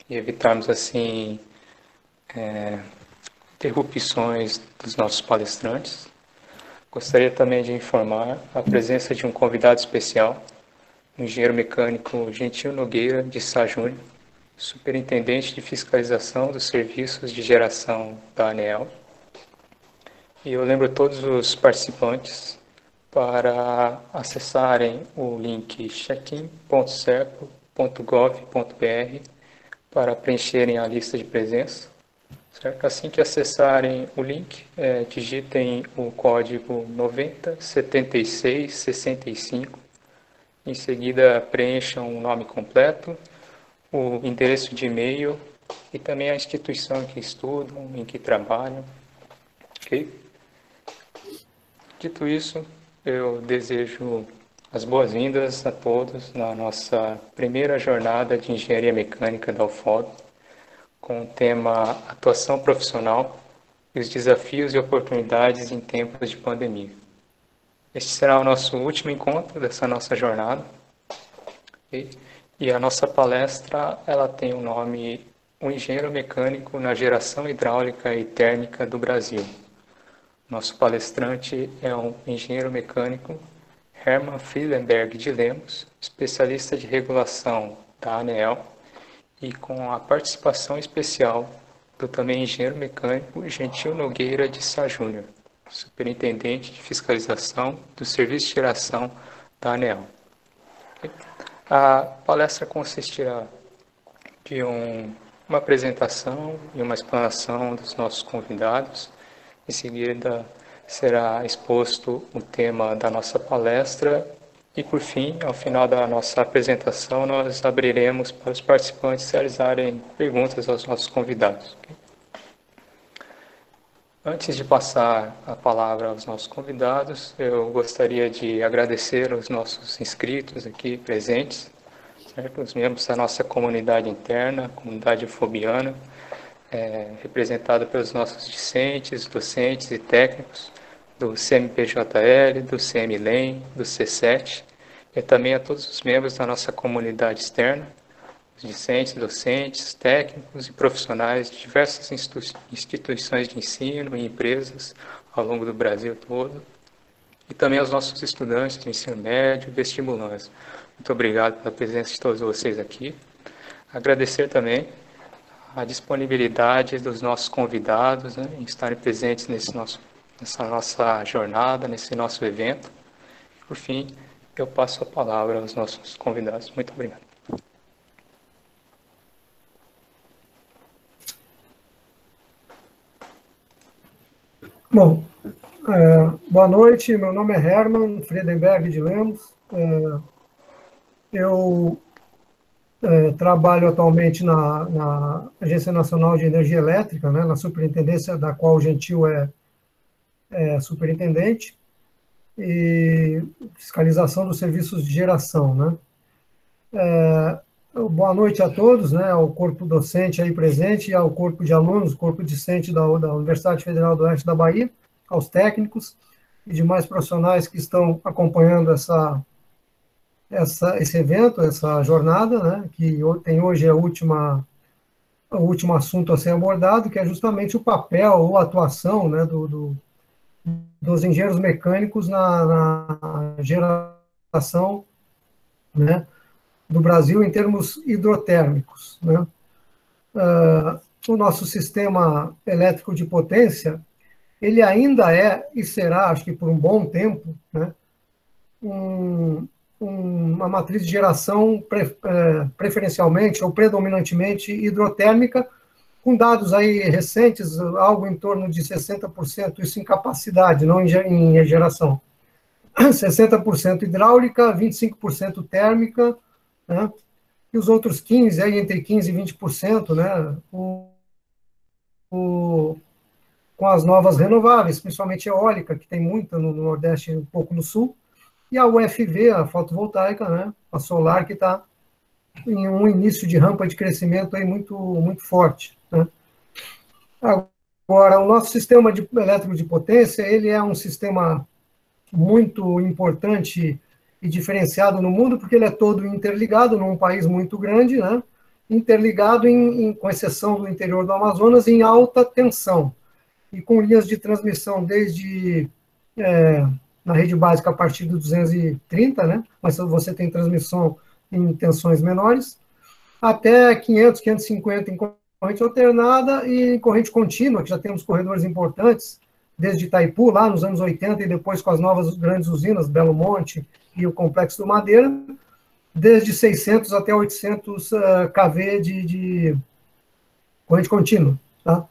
e evitarmos, assim, interrupções dos nossos palestrantes. Gostaria também de informar a presença de um convidado especial, o engenheiro mecânico Gentil Nogueira de Sá Júnior, superintendente de fiscalização dos serviços de geração da ANEEL. E eu lembro a todos os participantes para acessarem o link check-in.serco.gov.br para preencherem a lista de presença. Certo? Assim que acessarem o link, digitem o código 907665. Em seguida, preencham o nome completo, o endereço de e-mail e também a instituição em que estudam, em que trabalham. Ok? Dito isso, eu desejo as boas-vindas a todos na nossa primeira jornada de Engenharia Mecânica da UFOB, com o tema Atuação Profissional e os desafios e oportunidades em tempos de pandemia. Este será o nosso último encontro dessa nossa jornada. Okay? E a nossa palestra ela tem o nome O Engenheiro Mecânico na Geração Hidráulica e Térmica do Brasil. Nosso palestrante é um engenheiro mecânico, Hermann Friedenberg de Lemos, especialista de regulação da ANEEL, e com a participação especial do também engenheiro mecânico Gentil Nogueira de Sá Júnior, superintendente de fiscalização do serviço de geração da ANEEL. A palestra consistirá de uma apresentação e uma explanação dos nossos convidados. Em seguida, será exposto o tema da nossa palestra e, por fim, ao final da nossa apresentação, nós abriremos para os participantes realizarem perguntas aos nossos convidados. Antes de passar a palavra aos nossos convidados, eu gostaria de agradecer aos nossos inscritos aqui presentes, certo? Os membros da nossa comunidade interna, comunidade fobiana, representada pelos nossos discentes, docentes e técnicos do CMPJL, do CMLEM, do C7, e também a todos os membros da nossa comunidade externa, os discentes, docentes, técnicos e profissionais de diversas instituições de ensino e empresas ao longo do Brasil todo, e também aos nossos estudantes de ensino médio e vestibulantes. Muito obrigado pela presença de todos vocês aqui. Agradecer também a disponibilidade dos nossos convidados, né, em estarem presentes nessa nossa jornada, nesse nosso evento. Por fim, eu passo a palavra aos nossos convidados. Muito obrigado. Bom, boa noite, meu nome é Hermann Friedenberg de Lemos. Eu trabalho atualmente na Agência Nacional de Energia Elétrica, né, na superintendência da qual o Gentil é superintendente, e fiscalização dos serviços de geração, né. Boa noite a todos, né, ao corpo docente aí presente, ao corpo de alunos, corpo discente da Universidade Federal do Oeste da Bahia, aos técnicos e demais profissionais que estão acompanhando esse evento, essa jornada, né, que tem hoje o último assunto a ser abordado, que é justamente o papel ou a atuação, né, dos engenheiros mecânicos na geração, né, do Brasil em termos hidrotérmicos, né. O nosso sistema elétrico de potência, ele ainda é e será, acho que por um bom tempo, né, uma matriz de geração preferencialmente ou predominantemente hidrotérmica, com dados aí recentes, algo em torno de 60%, isso em capacidade, não em geração. 60% hidráulica, 25% térmica, né, e os outros 15%, aí entre 15% e 20%, né, com as novas renováveis, principalmente eólica, que tem muita no Nordeste e um pouco no Sul, e a UFV, a fotovoltaica, né, a solar, que está em um início de rampa de crescimento aí muito, muito forte, né. Agora, o nosso sistema elétrico de potência, ele é um sistema muito importante e diferenciado no mundo, porque ele é todo interligado num país muito grande, né, interligado, com exceção do interior do Amazonas, em alta tensão, e com linhas de transmissão desde na rede básica a partir do 230, né? Mas você tem transmissão em tensões menores, até 500, 550 em corrente alternada e em corrente contínua, que já temos corredores importantes, desde Itaipu, lá nos anos 80, e depois com as novas grandes usinas, Belo Monte e o Complexo do Madeira, desde 600 até 800 kV de corrente contínua. Tá?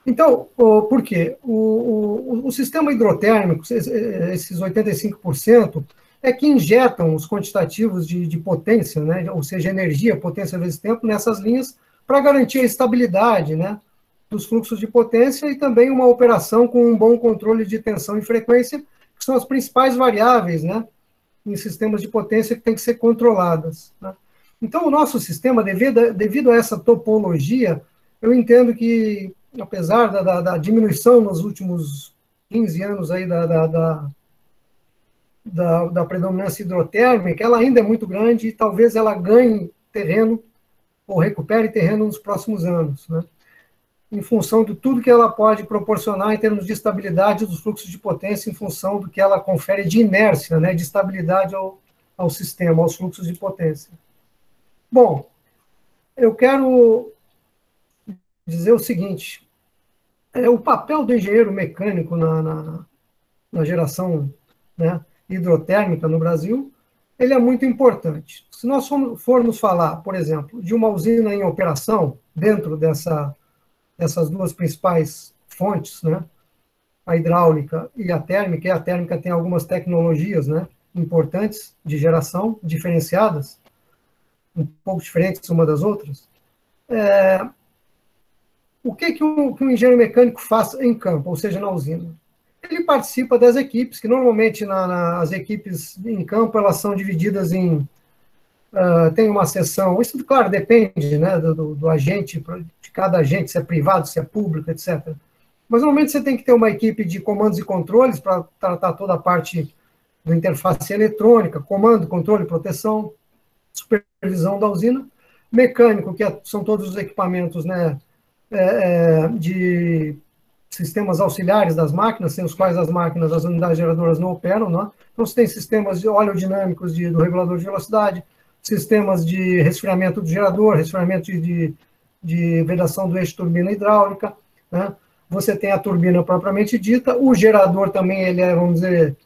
Então, por quê? O sistema hidrotérmico, esses 85%, é que injetam os quantitativos de potência, né? Ou seja, energia, potência vezes tempo, nessas linhas, para garantir a estabilidade, né, dos fluxos de potência e também uma operação com um bom controle de tensão e frequência, que são as principais variáveis, né, em sistemas de potência que têm que ser controladas. Né? Então, o nosso sistema, devido a essa topologia, eu entendo que, apesar da diminuição nos últimos 15 anos aí da predominância hidrotérmica, ela ainda é muito grande e talvez ela ganhe terreno ou recupere terreno nos próximos anos, né? Em função de tudo que ela pode proporcionar em termos de estabilidade dos fluxos de potência, em função do que ela confere de inércia, né, de estabilidade ao sistema, aos fluxos de potência. Bom, eu quero dizer o seguinte, o papel do engenheiro mecânico na geração, né, hidrotérmica no Brasil, ele é muito importante. Se nós formos falar, por exemplo, de uma usina em operação, dentro dessas duas principais fontes, né, a hidráulica e a térmica tem algumas tecnologias, né, importantes de geração, diferenciadas, um pouco diferentes uma das outras. O que um engenheiro mecânico faz em campo, ou seja, na usina? Ele participa das equipes, que normalmente as equipes em campo elas são divididas em... tem uma seção, isso, claro, depende, né, do agente, de cada agente, se é privado, se é público, etc. Mas normalmente você tem que ter uma equipe de comandos e controles para tratar toda a parte da interface eletrônica, comando, controle, proteção, supervisão da usina, mecânico, que são todos os equipamentos, né, de sistemas auxiliares das máquinas, sem os quais as máquinas, as unidades geradoras não operam, né? Então, você tem sistemas de oleodinâmicos do regulador de velocidade, sistemas de resfriamento do gerador, resfriamento de vedação do eixo turbina hidráulica, né? Você tem a turbina propriamente dita, o gerador também, ele é, vamos dizer,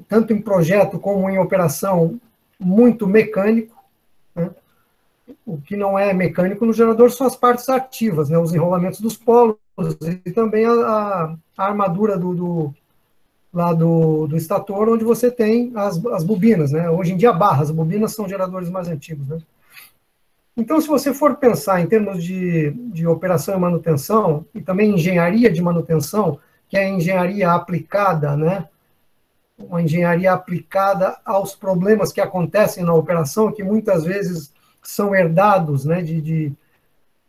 tanto em projeto como em operação, muito mecânico, né? O que não é mecânico no gerador são as partes ativas, né? Os enrolamentos dos polos e também a armadura do estator, onde você tem as bobinas, né? Hoje em dia, barras, bobinas são geradores mais antigos, né? Então, se você for pensar em termos de operação e manutenção, e também engenharia de manutenção, que é a engenharia aplicada, né? Uma engenharia aplicada aos problemas que acontecem na operação, que muitas vezes são herdados, né?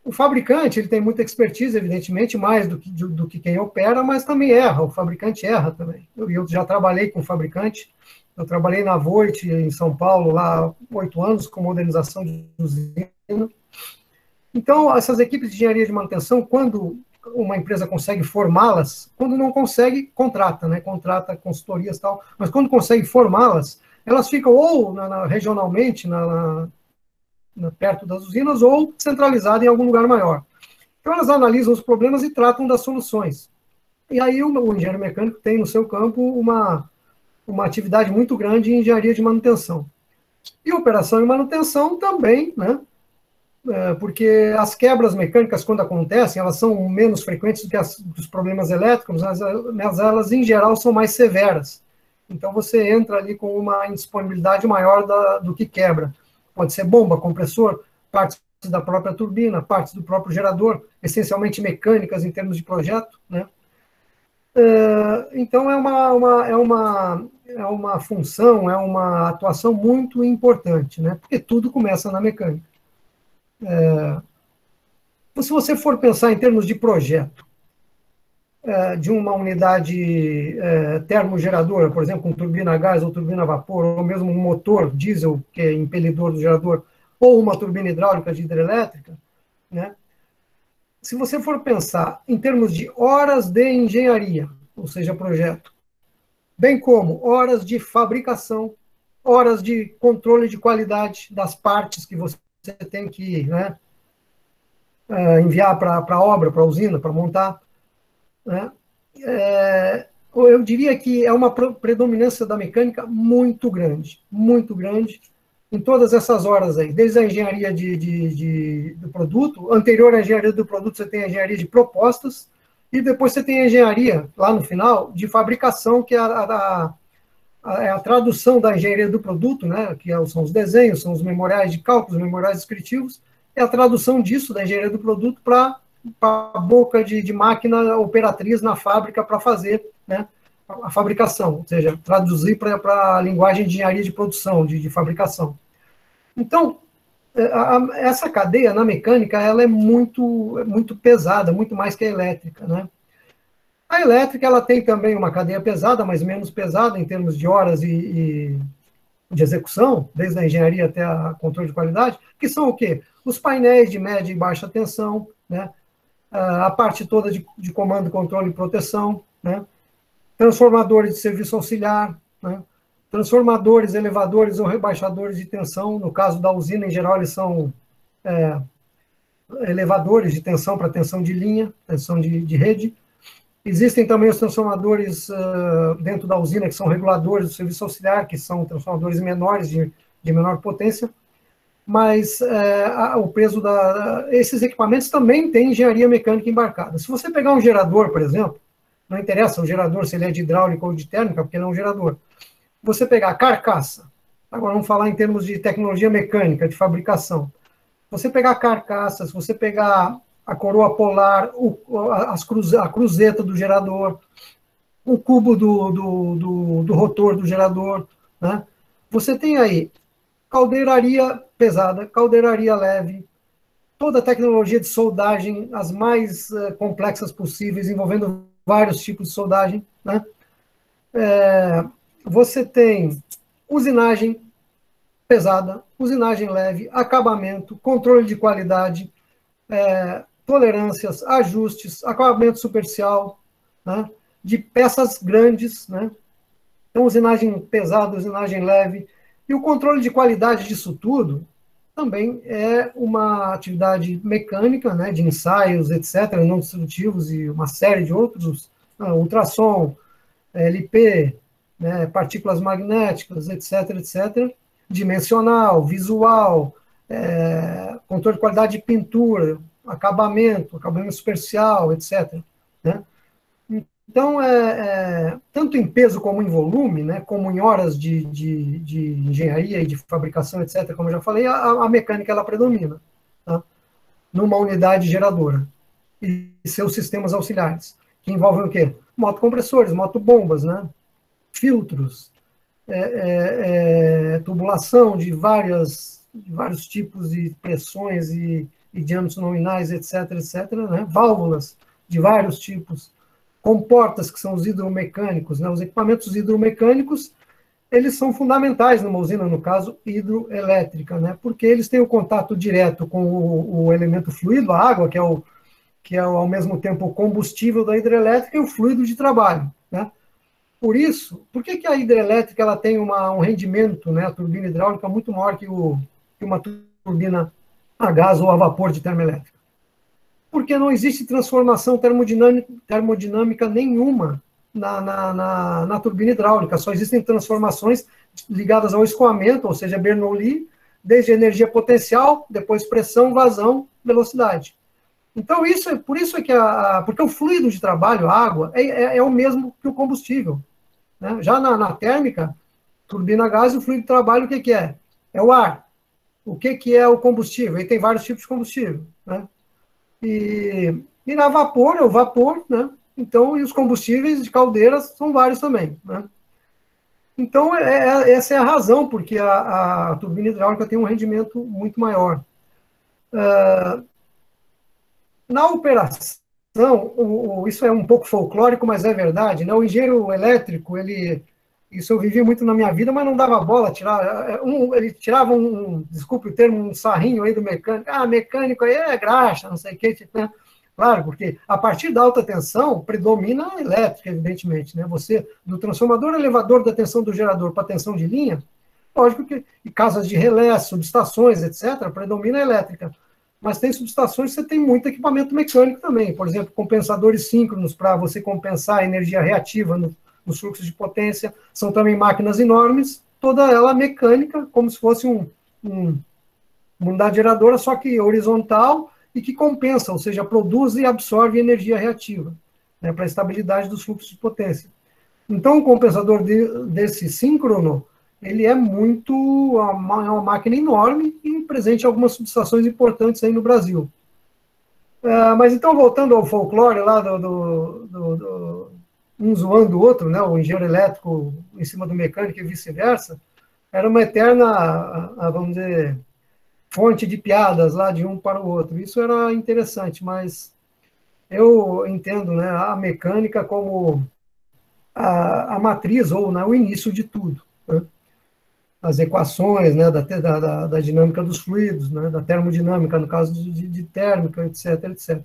O fabricante, ele tem muita expertise, evidentemente, mais do que quem opera, mas também erra, o fabricante erra também. Eu já trabalhei com fabricante, eu trabalhei na Voit, em São Paulo, lá há 8 anos, com modernização de usina. Então, essas equipes de engenharia de manutenção, quando uma empresa consegue formá-las, quando não consegue, contrata, né? Contrata consultorias e tal, mas quando consegue formá-las, elas ficam ou regionalmente, perto das usinas, ou centralizada em algum lugar maior. Então, elas analisam os problemas e tratam das soluções. E aí, o engenheiro mecânico tem no seu campo uma atividade muito grande em engenharia de manutenção. E operação e manutenção também, né? Porque as quebras mecânicas, quando acontecem, elas são menos frequentes do que os problemas elétricos, mas elas, em geral, são mais severas. Então, você entra ali com uma indisponibilidade maior do que quebra. Pode ser bomba, compressor, partes da própria turbina, partes do próprio gerador, essencialmente mecânicas em termos de projeto, né? Então, é uma função, é uma atuação muito importante, né? Porque tudo começa na mecânica. Se você for pensar em termos de projeto, de uma unidade termogeradora, por exemplo, com turbina a gás ou turbina a vapor, ou mesmo um motor diesel, que é impelidor do gerador, ou uma turbina hidráulica de hidrelétrica, né? Se você for pensar em termos de horas de engenharia, ou seja, projeto, bem como horas de fabricação, horas de controle de qualidade das partes que você tem que, né, enviar para a obra, para a usina, para montar, né? Eu diria que é uma predominância da mecânica muito grande, em todas essas horas aí, desde a engenharia do produto, anterior à engenharia do produto, você tem a engenharia de propostas, e depois você tem a engenharia, lá no final, de fabricação, que é a tradução da engenharia do produto, né, que são os desenhos, são os memoriais de cálculos, memoriais descritivos, é a tradução disso, da engenharia do produto, para a boca de máquina operatriz na fábrica para fazer, né, a fabricação, ou seja, traduzir para a linguagem de engenharia de produção, de fabricação. Então, essa cadeia na mecânica ela é muito pesada, muito mais que a elétrica, né? A elétrica ela tem também uma cadeia pesada, mas menos pesada em termos de horas e de execução, desde a engenharia até a controle de qualidade, que são o quê? Os painéis de média e baixa tensão, né? A parte toda de comando, controle e proteção, né? Transformadores de serviço auxiliar, né? Transformadores, elevadores ou rebaixadores de tensão. No caso da usina, em geral, eles são elevadores de tensão para tensão de linha, tensão de rede. Existem também os transformadores dentro da usina, que são reguladores do serviço auxiliar, que são transformadores menores, de menor potência. Mas o peso esses equipamentos também têm engenharia mecânica embarcada. Se você pegar um gerador, por exemplo, não interessa o gerador se ele é de hidráulica ou de térmica, porque ele é um gerador. Você pegar a carcaça, agora vamos falar em termos de tecnologia mecânica, de fabricação. Você pegar a carcaça, se você pegar a coroa polar, a cruzeta do gerador, o cubo do rotor do gerador, né? Você tem aí caldeiraria pesada, caldeiraria leve, toda a tecnologia de soldagem, as mais complexas possíveis, envolvendo vários tipos de soldagem, né? Você tem usinagem pesada, usinagem leve, acabamento, controle de qualidade, tolerâncias, ajustes, acabamento superficial, né? De peças grandes, né? Então, usinagem pesada, usinagem leve. E o controle de qualidade disso tudo também é uma atividade mecânica, né, de ensaios, etc., não destrutivos e uma série de outros, ultrassom, LP, né, partículas magnéticas, etc., etc., dimensional, visual, controle de qualidade de pintura, acabamento superficial, etc., né? Então, tanto em peso como em volume, né, como em horas de engenharia e de fabricação, etc., como eu já falei, a mecânica ela predomina, tá? Numa unidade geradora e seus sistemas auxiliares, que envolvem o quê? Motocompressores, motobombas, né, filtros, tubulação de vários tipos de pressões e diâmetros nominais, etc., etc., né, válvulas de vários tipos, comportas, que são os hidromecânicos, né? Os equipamentos hidromecânicos, eles são fundamentais numa usina, no caso, hidroelétrica, né? Porque eles têm o contato direto com o elemento fluido, a água, que é ao mesmo tempo o combustível da hidrelétrica e o fluido de trabalho, né? Por isso, por que a hidrelétrica ela tem um rendimento, né, a turbina hidráulica, muito maior que uma turbina a gás ou a vapor de termoelétrica? Porque não existe transformação termodinâmica nenhuma na turbina hidráulica, só existem transformações ligadas ao escoamento, ou seja, Bernoulli, desde energia potencial, depois pressão, vazão, velocidade. Então, por isso é que porque o fluido de trabalho, a água, é o mesmo que o combustível, né? Já na térmica, turbina a gás, o fluido de trabalho, o que é? É o ar. O que é o combustível? E tem vários tipos de combustível, né? E na vapor, é o vapor, né? Então, e os combustíveis de caldeiras são vários também, né? Então, essa é a razão porque a turbina hidráulica tem um rendimento muito maior. Na operação, isso é um pouco folclórico, mas é verdade, né? O engenheiro elétrico, ele Isso eu vivi muito na minha vida, mas não dava bola, ele tirava desculpe o termo, um sarrinho aí do mecânico. Ah, mecânico aí é graxa, não sei o que, tipo, né? Claro, porque a partir da alta tensão predomina a elétrica, evidentemente, né? Você, do transformador elevador da tensão do gerador para a tensão de linha, lógico que em casas de relé, subestações, etc., predomina a elétrica. Mas tem subestações que você tem muito equipamento mecânico também. Por exemplo, compensadores síncronos para você compensar a energia reativa nos fluxos de potência. São também máquinas enormes, toda ela mecânica, como se fosse uma unidade geradora, só que horizontal e que compensa, ou seja, produz e absorve energia reativa, né, para a estabilidade dos fluxos de potência. Então, o compensador desse síncrono, ele é uma máquina enorme e presente em algumas subestações importantes aí no Brasil. Mas então, voltando ao folclore lá um zoando o outro, né, o engenheiro elétrico em cima do mecânico e vice-versa, era uma eterna, vamos dizer, fonte de piadas lá de um para o outro. Isso era interessante, mas eu entendo, né, a mecânica como a matriz ou, né, o início de tudo, né? As equações, né, da dinâmica dos fluidos, né, da termodinâmica, no caso de térmica, etc, etc.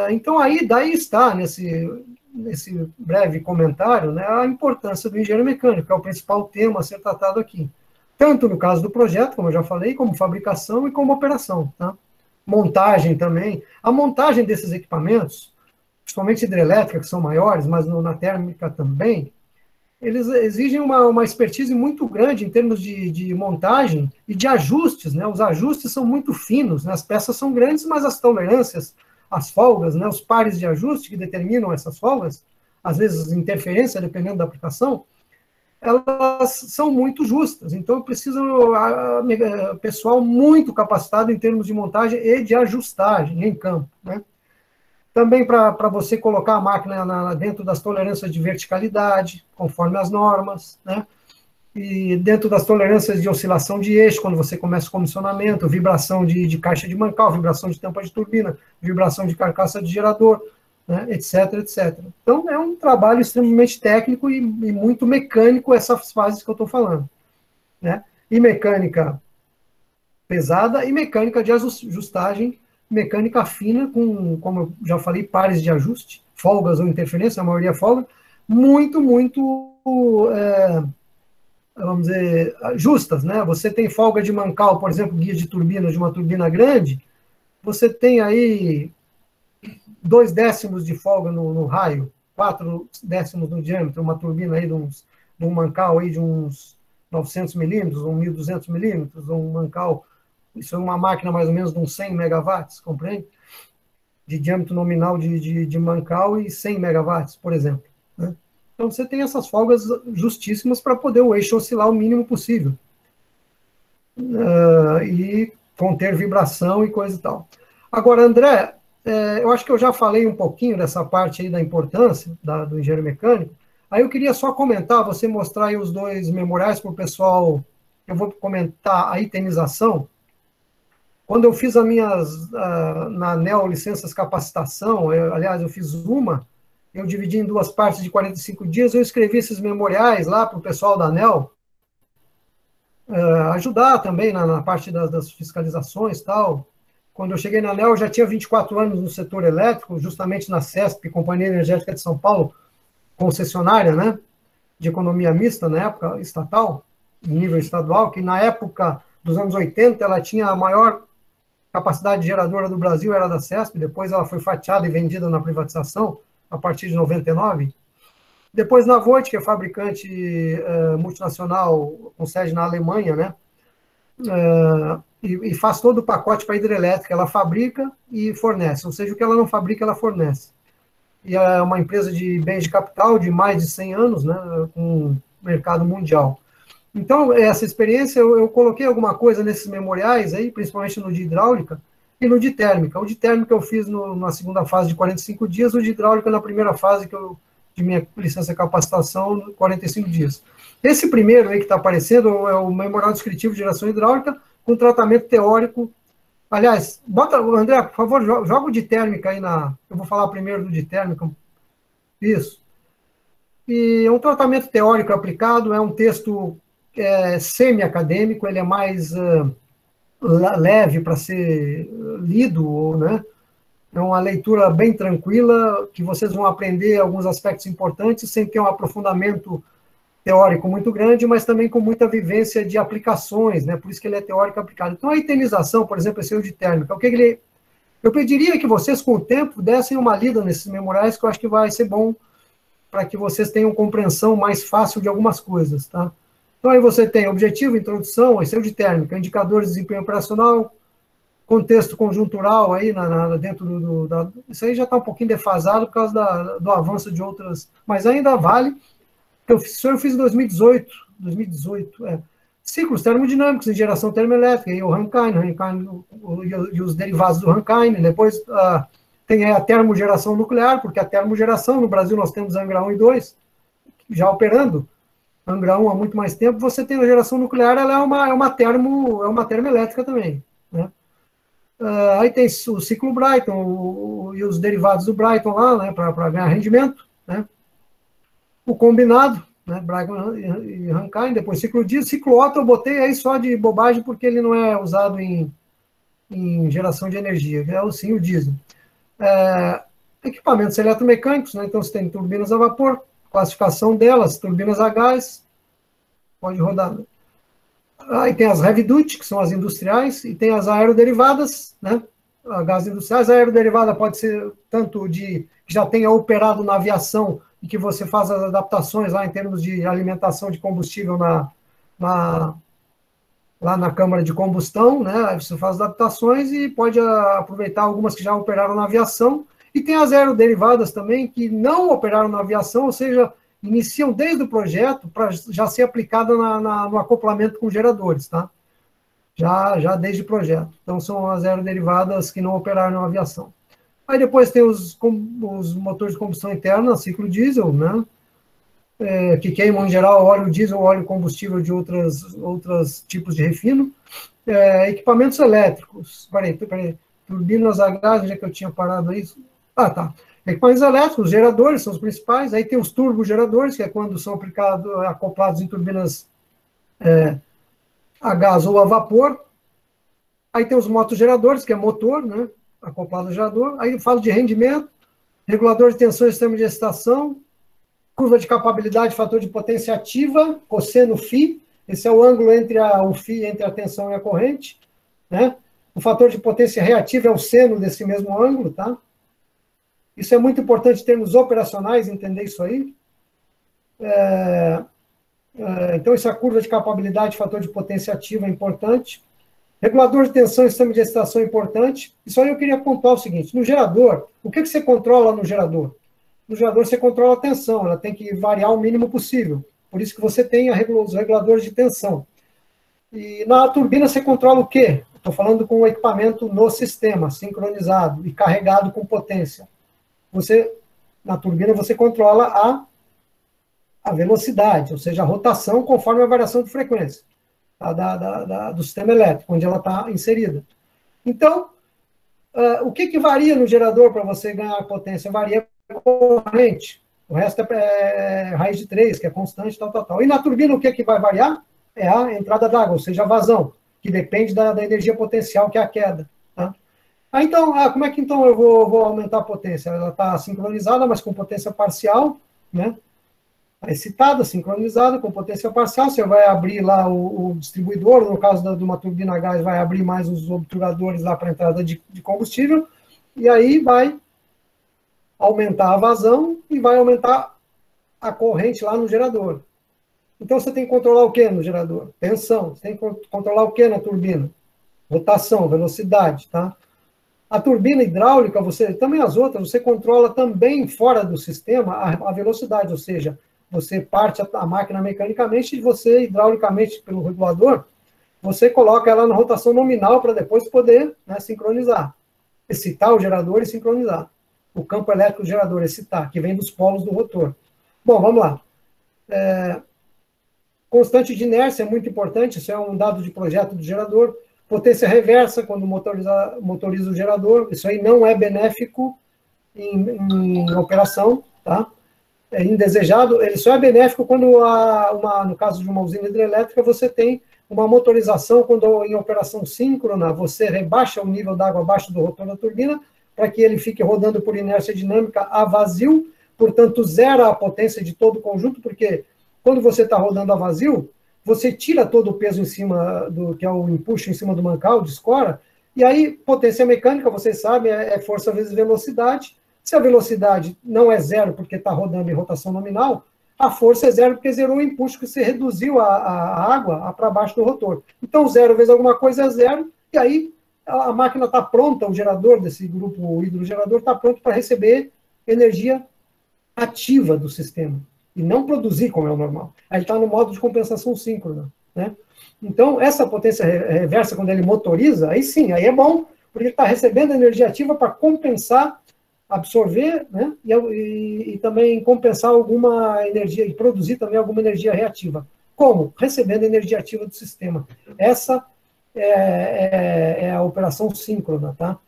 Então, daí está, nesse breve comentário, né, a importância do engenheiro mecânico, que é o principal tema a ser tratado aqui. Tanto no caso do projeto, como eu já falei, como fabricação e como operação. Tá? Montagem também. A montagem desses equipamentos, principalmente hidrelétrica, que são maiores, mas na térmica também, eles exigem uma expertise muito grande em termos de montagem e de ajustes, né? Os ajustes são muito finos, né? As peças são grandes, mas as tolerâncias, as folgas, né? Os pares de ajuste que determinam essas folgas, às vezes interferência, dependendo da aplicação, elas são muito justas. Então, precisa pessoal muito capacitado em termos de montagem e de ajustagem em campo, né? Também para você colocar a máquina dentro das tolerâncias de verticalidade, conforme as normas, né? E dentro das tolerâncias de oscilação de eixo, quando você começa o comissionamento, vibração de caixa de mancal, vibração de tampa de turbina, vibração de carcaça de gerador, né? Etc, etc. Então, é um trabalho extremamente técnico e muito mecânico, essas fases que eu estou falando, né? E mecânica pesada e mecânica de ajustagem, mecânica fina, como eu já falei, pares de ajuste, folgas ou interferência, a maioria folga, muito, vamos dizer, justas, né? Você tem folga de mancal, por exemplo, guia de turbina de uma turbina grande, você tem aí 2/10 de folga no raio, 4/10 no diâmetro, uma turbina aí de um mancal aí de uns 900 milímetros, ou 1.200 milímetros, um mancal. Isso é uma máquina mais ou menos de uns 100 megawatts, compreende? De diâmetro nominal de mancal e 100 megawatts, por exemplo, né? Então, você tem essas folgas justíssimas para poder o eixo oscilar o mínimo possível. E conter vibração e coisa e tal. Agora, André, eu acho que eu já falei um pouquinho dessa parte aí da importância do engenheiro mecânico. Aí eu queria só comentar, você mostrar aí os dois memoriais para o pessoal. Eu vou comentar a itemização. Quando eu fiz na ANEEL licenças capacitação, aliás, eu fiz uma, eu dividi em duas partes de 45 dias, eu escrevi esses memoriais lá para o pessoal da ANEEL, ajudar também na parte das fiscalizações e tal. Quando eu cheguei na ANEEL, eu já tinha 24 anos no setor elétrico, justamente na CESP, Companhia Energética de São Paulo, concessionária, né, de economia mista, na época estatal, em nível estadual, que na época dos anos 80, ela tinha a maior capacidade geradora do Brasil, era da CESP, depois ela foi fatiada e vendida na privatização, a partir de 99. Depois na Voith, que é fabricante multinacional com sede na Alemanha, né, e faz todo o pacote para hidrelétrica, ela fabrica e fornece, ou seja, o que ela não fabrica, ela fornece. E é uma empresa de bens de capital de mais de 100 anos, né, com mercado mundial. Então, essa experiência, eu coloquei alguma coisa nesses memoriais aí, principalmente no de hidráulica e no de térmica. O de térmica eu fiz na segunda fase de 45 dias, o de hidráulica na primeira fase de minha licença de capacitação, 45 dias. Esse primeiro aí que está aparecendo é o memorial descritivo de geração hidráulica com tratamento teórico. Aliás, André, por favor, joga o de térmica aí eu vou falar primeiro do de térmica. Isso. E é um tratamento teórico aplicado, é um texto semi-acadêmico, ele é mais leve para ser lido, né? É uma leitura bem tranquila, que vocês vão aprender alguns aspectos importantes, sem ter um aprofundamento teórico muito grande, mas também com muita vivência de aplicações, né? Por isso que ele é teórico aplicado. Então, a itemização, por exemplo, esse de térmica, eu pediria que vocês, com o tempo, dessem uma lida nesses memoriais, que eu acho que vai ser bom para que vocês tenham compreensão mais fácil de algumas coisas, tá? Então, aí você tem objetivo, introdução, esse de térmica, indicadores de desempenho operacional, contexto conjuntural aí dentro isso aí já está um pouquinho defasado por causa do avanço de outras, mas ainda vale. Eu fiz em 2018, ciclos termodinâmicos em geração termoelétrica, e o Rankine e os derivados do Rankine. Depois tem a termogeração nuclear, porque a termogeração, no Brasil nós temos Angra 1 e 2, já operando, Angra 1 há muito mais tempo. Você tem a geração nuclear, ela é uma termoelétrica também, né? Aí tem o ciclo Brighton e os derivados do Brighton lá, né, para ganhar rendimento, né? O combinado, né, Brighton e Rankine, depois ciclo diesel, ciclo Otto eu botei aí só de bobagem porque ele não é usado em geração de energia, que é sim o diesel. Equipamentos eletromecânicos, né, então você tem turbinas a vapor, classificação delas, turbinas a gás, pode rodar. Aí tem as heavy duty, que são as industriais, e tem as aeroderivadas, né? A gás industriais. A aeroderivada pode ser tanto que já tenha operado na aviação e que você faz as adaptações lá em termos de alimentação de combustível lá na câmara de combustão, né? Aí você faz adaptações e pode aproveitar algumas que já operaram na aviação. E tem as aeroderivadas também que não operaram na aviação, ou seja, iniciam desde o projeto para já ser aplicada no acoplamento com geradores, tá? Já desde o projeto. Então, são as aeroderivadas que não operaram na aviação. Aí depois tem os motores de combustão interna, ciclo diesel, né? Que queimam, em geral, óleo diesel, óleo combustível de outros tipos de refino. Equipamentos elétricos. Peraí. Turbinas a gás, onde é que eu tinha parado isso? Ah, tá. Equipamentos elétricos, geradores são os principais, aí tem os turbogeradores, que é quando são acoplados em turbinas a gás ou a vapor. Aí tem os motogeradores, que é motor, né, acoplado ao gerador. Aí eu falo de rendimento, regulador de tensão e sistema de excitação, curva de capabilidade, fator de potência ativa, cosseno φ, esse é o ângulo entre o φ, entre a tensão e a corrente, né? O fator de potência reativa é o seno desse mesmo ângulo, tá? Isso é muito importante em termos operacionais, entender isso aí. Então, essa curva de capabilidade, fator de potência ativa é importante. Regulador de tensão e sistema de excitação é importante. Isso aí eu queria pontuar o seguinte: no gerador, o que você controla no gerador? No gerador você controla a tensão, ela tem que variar o mínimo possível. Por isso que você tem os reguladores de tensão. E na turbina você controla o quê? Estou falando com o equipamento no sistema, sincronizado e carregado com potência. Na turbina, você controla a velocidade, ou seja, a rotação conforme a variação de frequência, tá, do sistema elétrico, onde ela está inserida. Então, o que varia no gerador para você ganhar potência? Varia a corrente. O resto é raiz de 3, que é constante, tal. E na turbina, o que vai variar? É a entrada d'água, ou seja, a vazão, que depende da energia potencial, que é a queda. Tá? Então, como é que então eu vou aumentar a potência? Ela está sincronizada, mas com potência parcial, né? Excitada, sincronizada, com potência parcial. Você vai abrir lá o distribuidor, no caso de uma turbina a gás, vai abrir mais os obturadores lá para a entrada de combustível, e aí vai aumentar a vazão e vai aumentar a corrente lá no gerador. Então, você tem que controlar o que no gerador? Tensão. Você tem que controlar o que na turbina? Rotação, velocidade, tá? A turbina hidráulica, também as outras, você controla também fora do sistema a velocidade, ou seja, você parte a máquina mecanicamente e você, hidraulicamente, pelo regulador, você coloca ela na rotação nominal para depois poder, né, sincronizar. Excitar o gerador e sincronizar. O campo elétrico do gerador, excitar, que vem dos polos do rotor. Bom, vamos lá. Constante de inércia é muito importante, isso é um dado de projeto do gerador. Potência reversa, quando motoriza o gerador, isso aí não é benéfico em operação, tá? indesejado, ele só é benéfico quando, no caso de uma usina hidrelétrica, você tem uma motorização, quando em operação síncrona, você rebaixa o nível d'água abaixo do rotor da turbina, para que ele fique rodando por inércia dinâmica a vazio, portanto, zera a potência de todo o conjunto, porque quando você está rodando a vazio, você tira todo o peso em cima do, que é o empuxo em cima do mancal, de escora, e aí, potência mecânica, vocês sabem, é força vezes velocidade. Se a velocidade não é zero porque está rodando em rotação nominal, a força é zero porque zerou o empuxo que você reduziu a água para baixo do rotor. Então, zero vezes alguma coisa é zero, e aí a máquina está pronta, o gerador desse grupo, o hidrogerador, está pronto para receber energia ativa do sistema, e não produzir como é o normal. Aí está no modo de compensação síncrona, né? Então, essa potência reversa, quando ele motoriza, aí sim, aí é bom, porque ele está recebendo energia ativa para compensar, absorver, né, e também compensar alguma energia, e produzir também alguma energia reativa. Como? Recebendo energia ativa do sistema. Essa é a operação síncrona, tá?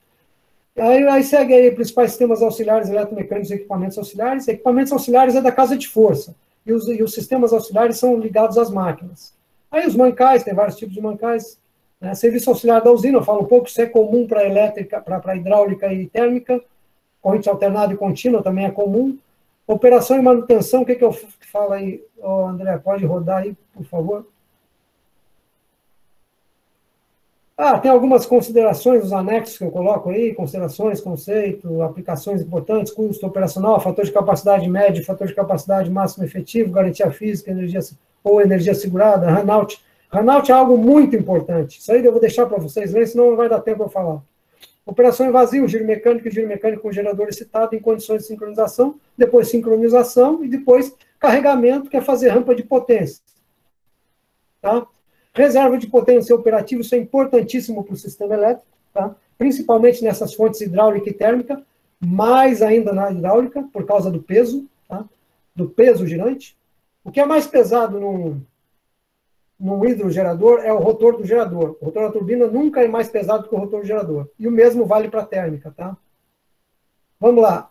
Aí segue aí principais sistemas auxiliares eletromecânicos e equipamentos auxiliares. Equipamentos auxiliares é da casa de força, e os sistemas auxiliares são ligados às máquinas. Aí os mancais, tem vários tipos de mancais, né? Serviço auxiliar da usina, eu falo um pouco, isso é comum para elétrica, para hidráulica e térmica. Corrente alternada e contínua também é comum. Operação e manutenção, o que eu falo aí? Oh, André, pode rodar aí, por favor? Tem algumas considerações, os anexos que eu coloco aí, considerações, conceito, aplicações importantes, custo operacional, fator de capacidade médio, fator de capacidade máximo efetivo, garantia física, energia ou energia segurada, runout. Runout é algo muito importante. Isso aí eu vou deixar para vocês lerem, senão não vai dar tempo para eu falar. Operação em vazio, giro mecânico com gerador excitado em condições de sincronização, depois sincronização e depois carregamento, que é fazer rampa de potência. Tá? Reserva de potência operativa, isso é importantíssimo para o sistema elétrico, tá? Principalmente nessas fontes hidráulica e térmica, mais ainda na hidráulica, por causa do peso, tá? Do peso girante. O que é mais pesado num hidrogerador é o rotor do gerador. O rotor da turbina nunca é mais pesado que o rotor do gerador. E o mesmo vale para a térmica, tá? Vamos lá.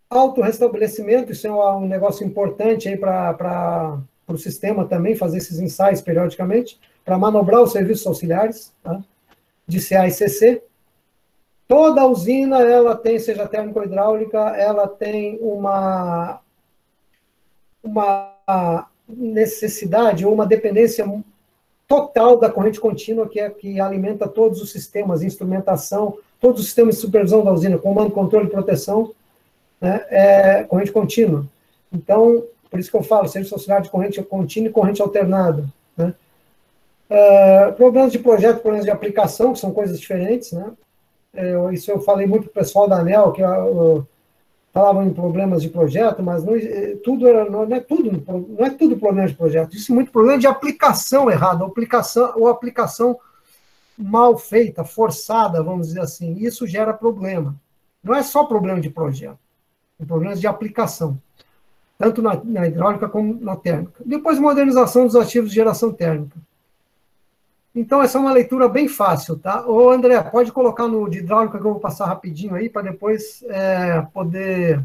Autorrestabelecimento, isso é um negócio importante aí para o sistema também, fazer esses ensaios periodicamente, para manobrar os serviços auxiliares, tá? De CA e CC. Toda usina, ela tem, seja térmica ou hidráulica, ela tem uma necessidade ou uma dependência total da corrente contínua, que alimenta todos os sistemas, instrumentação, todos os sistemas de supervisão da usina, comando, controle e proteção, né, corrente contínua. Então, por isso que eu falo, serviço auxiliar de corrente contínua e corrente alternada, né. Problemas de projeto, problemas de aplicação, que são coisas diferentes, né. Isso eu falei muito para o pessoal da ANEEL, que falavam em problemas de projeto, mas não é tudo problema de projeto. Isso é muito problema de aplicação errada, aplicação mal feita, forçada, vamos dizer assim. Isso gera problema. Não é só problema de projeto, é problemas de aplicação, tanto na hidráulica como na térmica. Depois, modernização dos ativos de geração térmica. Então, essa é uma leitura bem fácil, tá? Ô, André, pode colocar no de hidráulica que eu vou passar rapidinho aí, para depois poder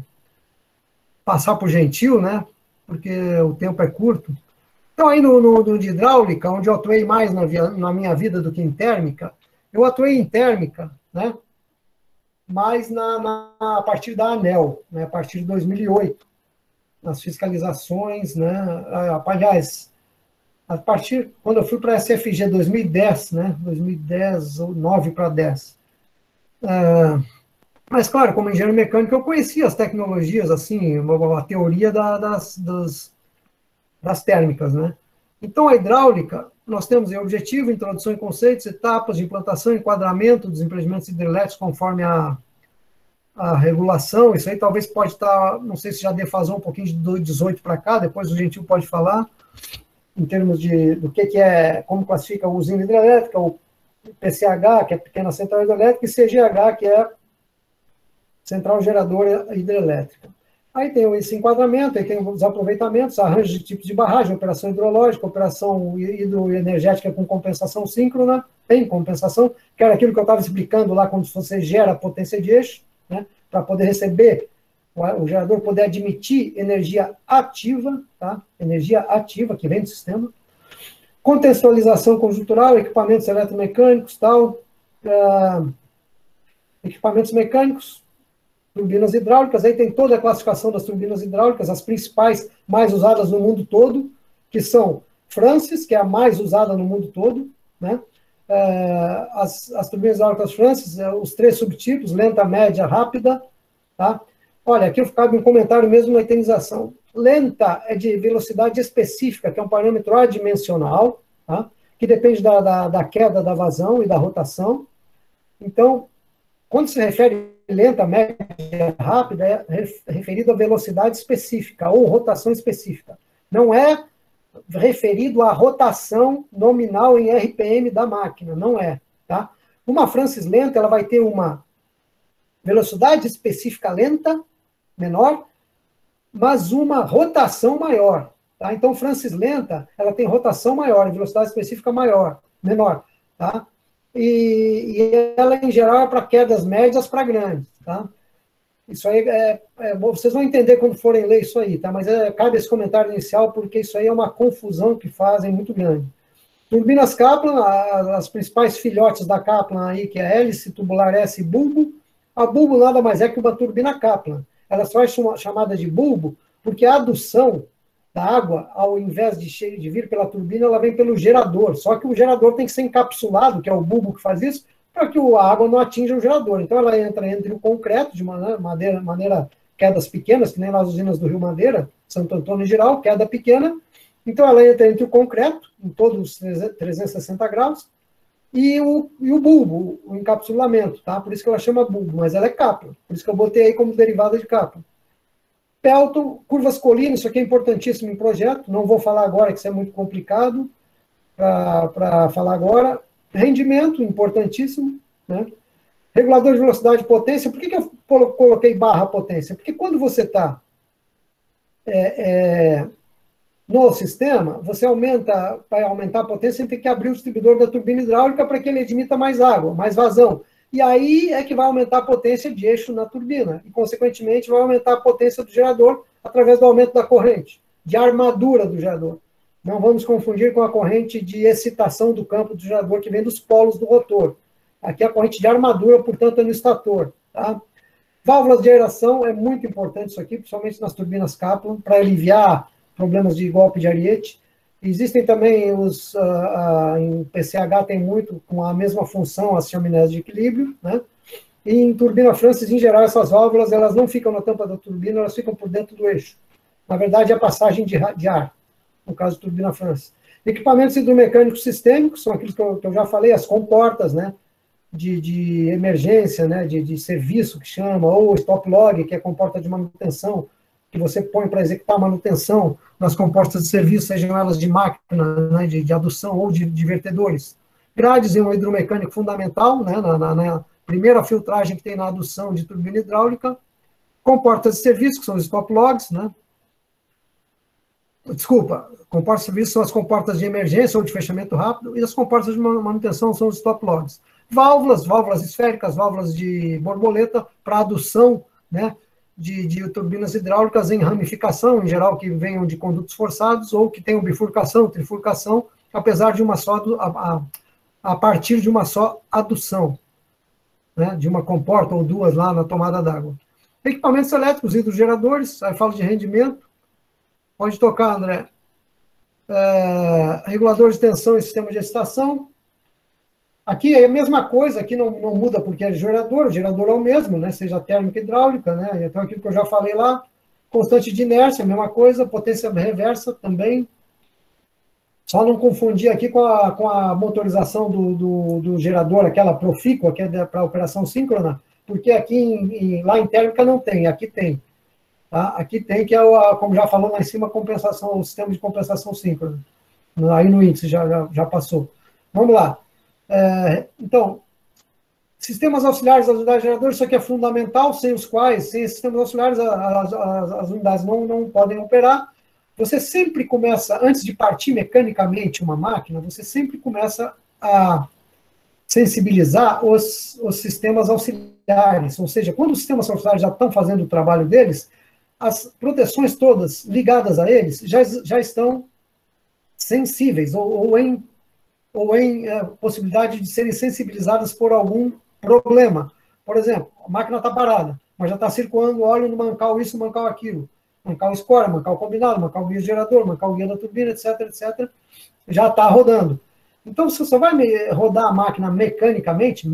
passar por gentil, né? Porque o tempo é curto. Então, aí no de hidráulica, onde eu atuei mais na minha vida do que em térmica, eu atuei em térmica, né? Mas a partir da ANEEL, né? A partir de 2008, nas fiscalizações, né? Aliás, a partir, quando eu fui para a SFG 2010, né, 2010, 9 para 10. Mas, claro, como engenheiro mecânico, eu conhecia as tecnologias, assim, a teoria das térmicas, né. Então, a hidráulica, nós temos o objetivo, introdução em conceitos, etapas de implantação, enquadramento dos empreendimentos hidrelétricos conforme a regulação. Isso aí talvez pode estar, não sei se já defasou um pouquinho de 18 para cá, depois o Gentil pode falar, em termos do que é, como classifica a usina hidrelétrica, o PCH, que é pequena central hidrelétrica, e CGH, que é central geradora hidrelétrica. Aí tem esse enquadramento, aí tem os aproveitamentos, arranjos de tipos de barragem, operação hidrológica, operação hidroenergética com compensação síncrona, tem compensação, que era aquilo que eu estava explicando lá, quando você gera potência de eixo, né, para poder receber o gerador poder admitir energia ativa, tá? Energia ativa que vem do sistema. Contextualização conjuntural, equipamentos eletromecânicos, tal, equipamentos mecânicos, turbinas hidráulicas, aí tem toda a classificação das turbinas hidráulicas, as principais mais usadas no mundo todo, que são Francis, que é a mais usada no mundo todo, né? As turbinas hidráulicas Francis, os 3 subtipos, lenta, média, rápida, tá? Olha, aqui cabe um comentário mesmo na itemização. Lenta é de velocidade específica, que é um parâmetro adimensional, tá? Que depende da queda da vazão e da rotação. Então, quando se refere lenta, média, rápida, é referido a velocidade específica ou rotação específica. Não é referido à rotação nominal em RPM da máquina, não é. Tá? Uma Francis lenta, ela vai ter uma velocidade específica lenta, menor, mas uma rotação maior. Tá? Então, Francis lenta, ela tem rotação maior, velocidade específica maior, menor. Tá? E ela, em geral, é para quedas médias para grandes. Tá? Isso aí, vocês vão entender quando forem ler isso aí, tá? Mas cabe esse comentário inicial, porque isso aí é uma confusão que fazem muito grande. Turbinas Kaplan, as principais filhotes da Kaplan aí, que é a hélice, tubular S e bulbo. A bulbo nada mais é que uma turbina Kaplan. Ela só é chamada de bulbo porque a adução da água, ao invés de vir pela turbina, ela vem pelo gerador. Só que o gerador tem que ser encapsulado, que é o bulbo que faz isso, para que a água não atinja o gerador. Então, ela entra entre o concreto, de maneira quedas pequenas, que nem nas usinas do Rio Madeira, Santo Antônio em geral, queda pequena. Então, ela entra entre o concreto, em todos os 360 graus, e o bulbo, o encapsulamento, tá? Por isso que ela chama bulbo, mas ela é Kaplan. Por isso que eu botei aí como derivada de Kaplan. Pelton, curvas Colina, isso aqui é importantíssimo em projeto, não vou falar agora, que isso é muito complicado para falar agora. Rendimento, importantíssimo, né? Regulador de velocidade e potência. Por que eu coloquei barra potência? Porque quando você está no sistema, você vai aumentar a potência, você tem que abrir o distribuidor da turbina hidráulica para que ele admita mais água, mais vazão. E aí é que vai aumentar a potência de eixo na turbina. E, consequentemente, vai aumentar a potência do gerador através do aumento da corrente, de armadura do gerador. Não vamos confundir com a corrente de excitação do campo do gerador, que vem dos polos do rotor. Aqui a corrente de armadura, portanto, é no estator. Tá? Válvulas de aeração, é muito importante isso aqui, principalmente nas turbinas Kaplan, para aliviar problemas de golpe de ariete. Existem também em PCH tem muito com a mesma função, as chaminés de equilíbrio, né? E em turbina Francis, em geral, essas válvulas, elas não ficam na tampa da turbina, elas ficam por dentro do eixo. Na verdade, é a passagem de ar, no caso de turbina Francis. Equipamentos hidromecânicos sistêmicos, são aqueles que eu já falei, as comportas, né? De emergência, né? De serviço, que chama, ou stop log, que é a comporta de manutenção, que você põe para executar a manutenção nas compostas de serviço, sejam elas de máquina, né, de adução ou de vertedores. Grades é um hidromecânico fundamental, né, na primeira filtragem que tem na adução de turbina hidráulica. Comportas de serviço, que são os stop logs, né? Desculpa, comportas de serviço são as comportas de emergência ou de fechamento rápido, e as comportas de manutenção são os stop logs. Válvulas esféricas, válvulas de borboleta para adução, né, de turbinas hidráulicas em ramificação, em geral, que venham de condutos forçados ou que tenham bifurcação, trifurcação, apesar de uma só, a partir de uma só adução, né, de uma comporta ou duas lá na tomada d'água. Equipamentos elétricos, hidrogeradores, aí falo de rendimento. Pode tocar, André. Regulador de tensão e sistema de excitação. Aqui é a mesma coisa, aqui não muda porque é gerador, o gerador é o mesmo, né? Seja térmica e hidráulica, né? Então aquilo que eu já falei lá, constante de inércia, a mesma coisa, potência reversa também. Só não confundir aqui com a motorização do gerador, aquela Profico, que é para operação síncrona, porque aqui lá em térmica não tem, aqui tem. Tá? Aqui tem, que é, como já falou lá em cima, compensação, o sistema de compensação síncrona. Aí no índice já passou. Vamos lá. Então, sistemas auxiliares das unidades geradoras, isso aqui é fundamental, sem os quais, sem esses sistemas auxiliares, as unidades não podem operar. Você sempre começa, antes de partir mecanicamente uma máquina, você sempre começa a sensibilizar os sistemas auxiliares, ou seja, quando os sistemas auxiliares já estão fazendo o trabalho deles, as proteções todas ligadas a eles já estão sensíveis, ou em possibilidade de serem sensibilizadas por algum problema. Por exemplo, a máquina está parada, mas já está circulando óleo no mancal isso, mancal aquilo. Mancal escora, mancal combinado, mancal guia gerador, mancal guia da turbina, etc, etc. Já está rodando. Então, você só vai rodar a máquina mecanicamente,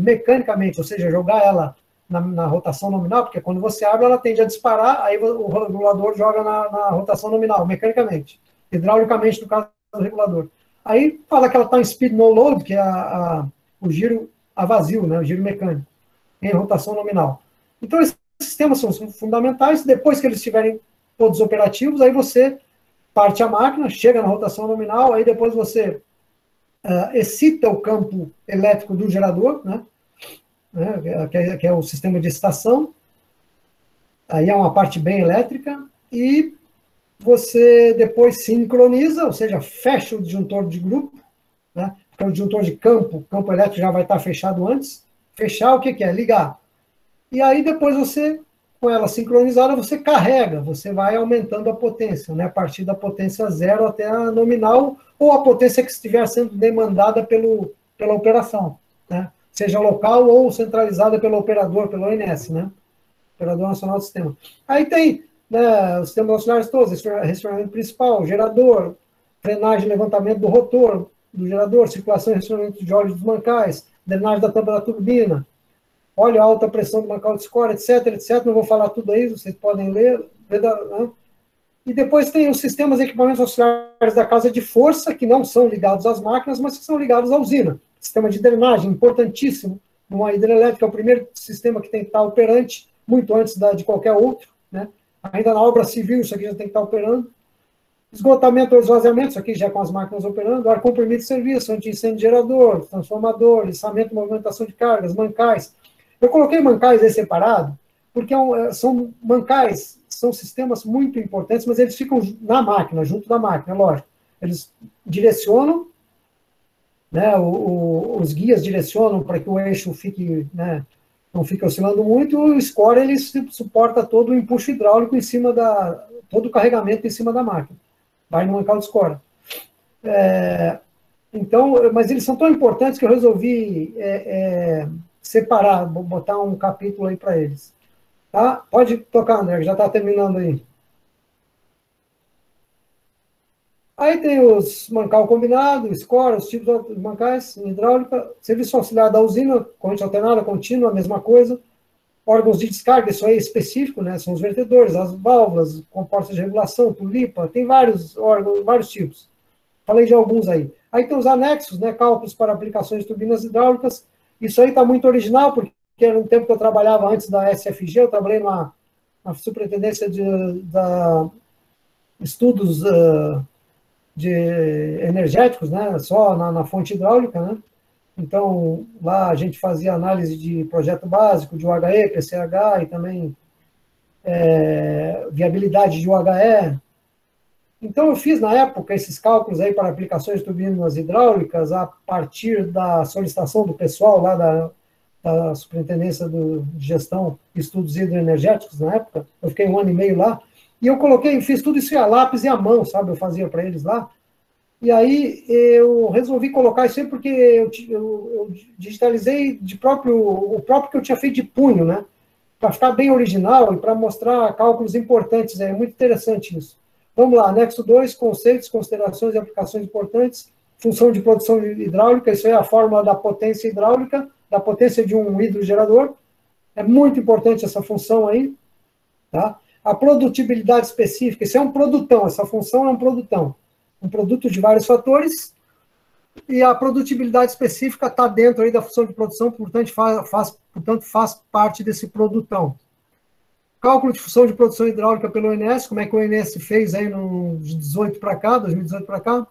ou seja, jogar ela na rotação nominal, porque quando você abre, ela tende a disparar, aí o regulador joga na rotação nominal, mecanicamente. Hidraulicamente, no caso do regulador. Aí fala que ela está em speed no load, que é o giro a vazio, né, o giro mecânico, em rotação nominal. Então, esses sistemas são fundamentais. Depois que eles estiverem todos operativos, aí você parte a máquina, chega na rotação nominal, aí depois você excita o campo elétrico do gerador, né, que é o sistema de excitação. Aí é uma parte bem elétrica, e você depois sincroniza, ou seja, fecha o disjuntor de grupo, né? Porque o disjuntor de campo elétrico já vai estar fechado antes. Fechar, o que é? Ligar. E aí depois você, com ela sincronizada, você carrega, você vai aumentando a potência, né? A partir da potência zero até a nominal, ou a potência que estiver sendo demandada pela operação, né? Seja local ou centralizada pelo operador, pelo ONS, né? Operador Nacional do Sistema. Aí tem, né, os sistemas auxiliares todos, resfriamento principal, gerador, frenagem e levantamento do rotor do gerador, circulação e resfriamento de óleo dos mancais, drenagem da tampa da turbina, óleo alta pressão do mancal de escora, etc, etc. Não vou falar tudo aí, vocês podem ler. Né? E depois tem os sistemas e equipamentos auxiliares da casa de força, que não são ligados às máquinas, mas que são ligados à usina. Sistema de drenagem, importantíssimo. Uma hidrelétrica é o primeiro sistema que tem que estar operante, muito antes de qualquer outro, né? Ainda na obra civil, isso aqui já tem que estar operando. Esgotamento ou esvaziamento, isso aqui já com as máquinas operando. Ar comprimido de serviço, anti-incêndio gerador, transformador, içamento e movimentação de cargas, mancais. Eu coloquei mancais aí separado, porque são mancais, são sistemas muito importantes, mas eles ficam na máquina, junto da máquina, lógico. Eles direcionam, né, os guias direcionam para que o eixo fique, né, não fica oscilando muito. O score ele suporta todo o empuxo hidráulico em cima todo o carregamento em cima da máquina. Vai no mancal de score. Então, mas eles são tão importantes que eu resolvi separar, vou botar um capítulo aí para eles. Tá? Pode tocar, André, que já está terminando aí. Aí tem os mancal combinado, score, os tipos de mancais, hidráulica, serviço auxiliar da usina, corrente alternada, contínua, a mesma coisa. Órgãos de descarga, isso aí é específico, né? São os vertedores, as válvulas, compostas de regulação, tulipa, tem vários órgãos, vários tipos. Falei de alguns aí. Aí tem os anexos, né? Cálculos para aplicações de turbinas hidráulicas. Isso aí está muito original, porque era um tempo que eu trabalhava antes da SFG, eu trabalhei na superintendência de estudos de energéticos, né? Só na fonte hidráulica, né? Então, lá a gente fazia análise de projeto básico, de UHE, PCH, e também viabilidade de UHE. Então, eu fiz, na época, esses cálculos aí para aplicações de turbinas hidráulicas a partir da solicitação do pessoal lá da Superintendência de Gestão e Estudos Hidroenergéticos, na época. Eu fiquei 1 ano e meio lá. E eu fiz tudo isso a lápis e a mão, sabe? Eu fazia para eles lá. E aí eu resolvi colocar isso aí porque eu digitalizei o próprio que eu tinha feito de punho, né? Para ficar bem original e para mostrar cálculos importantes. É muito interessante isso. Vamos lá, anexo 2, conceitos, considerações e aplicações importantes. Função de produção hidráulica, isso é a fórmula da potência hidráulica, da potência de um hidrogerador. É muito importante essa função aí. Tá? A produtibilidade específica, isso é um produtão, essa função é um produtão. Um produto de vários fatores, e a produtibilidade específica está dentro aí da função de produção, portanto faz parte desse produtão. Cálculo de função de produção hidráulica pelo ONS, como é que o ONS fez aí no 2018 para cá.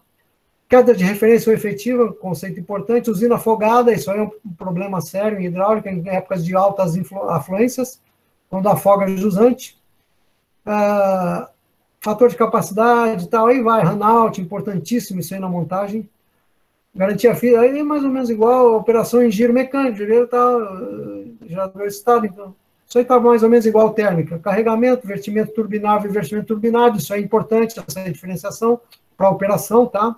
Queda de referência ou efetiva, conceito importante. Usina afogada, isso aí é um problema sério em hidráulica, em épocas de altas afluências, quando afoga jusante. Fator de capacidade e tal, aí vai, runout, importantíssimo isso aí na montagem. Garantia física, aí é mais ou menos igual a operação em giro mecânico, giro tá, já do estado, então. Isso aí estava mais ou menos igual térmica. Carregamento, vertimento turbinável e vertimento turbinado, isso é importante, essa diferenciação para a operação, tá?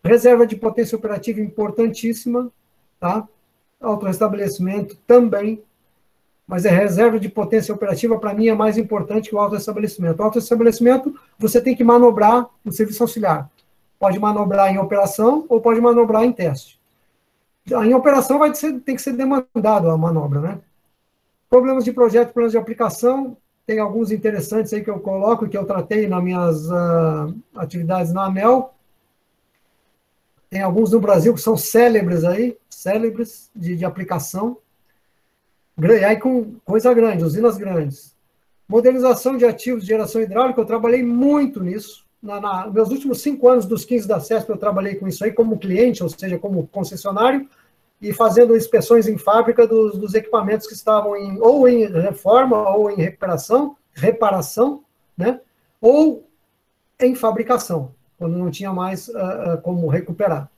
Reserva de potência operativa importantíssima, tá? Autorrestabelecimento também, mas a reserva de potência operativa, para mim, é mais importante que o autorrestabelecimento. O autorrestabelecimento, você tem que manobrar no serviço auxiliar. Pode manobrar em operação ou pode manobrar em teste. Em operação tem que ser demandado a manobra, né? Problemas de projeto, problemas de aplicação, tem alguns interessantes aí que eu coloco, que eu tratei nas minhas atividades na ANEEL. Tem alguns no Brasil que são célebres aí, célebres de aplicação. E aí com coisa grande, usinas grandes. Modernização de ativos de geração hidráulica, eu trabalhei muito nisso. Meus últimos 5 anos dos 15 da CESP, eu trabalhei com isso aí como cliente, ou seja, como concessionário, e fazendo inspeções em fábrica dos equipamentos que estavam ou em reforma, ou em reparação, né? Ou em fabricação, quando não tinha mais como recuperar.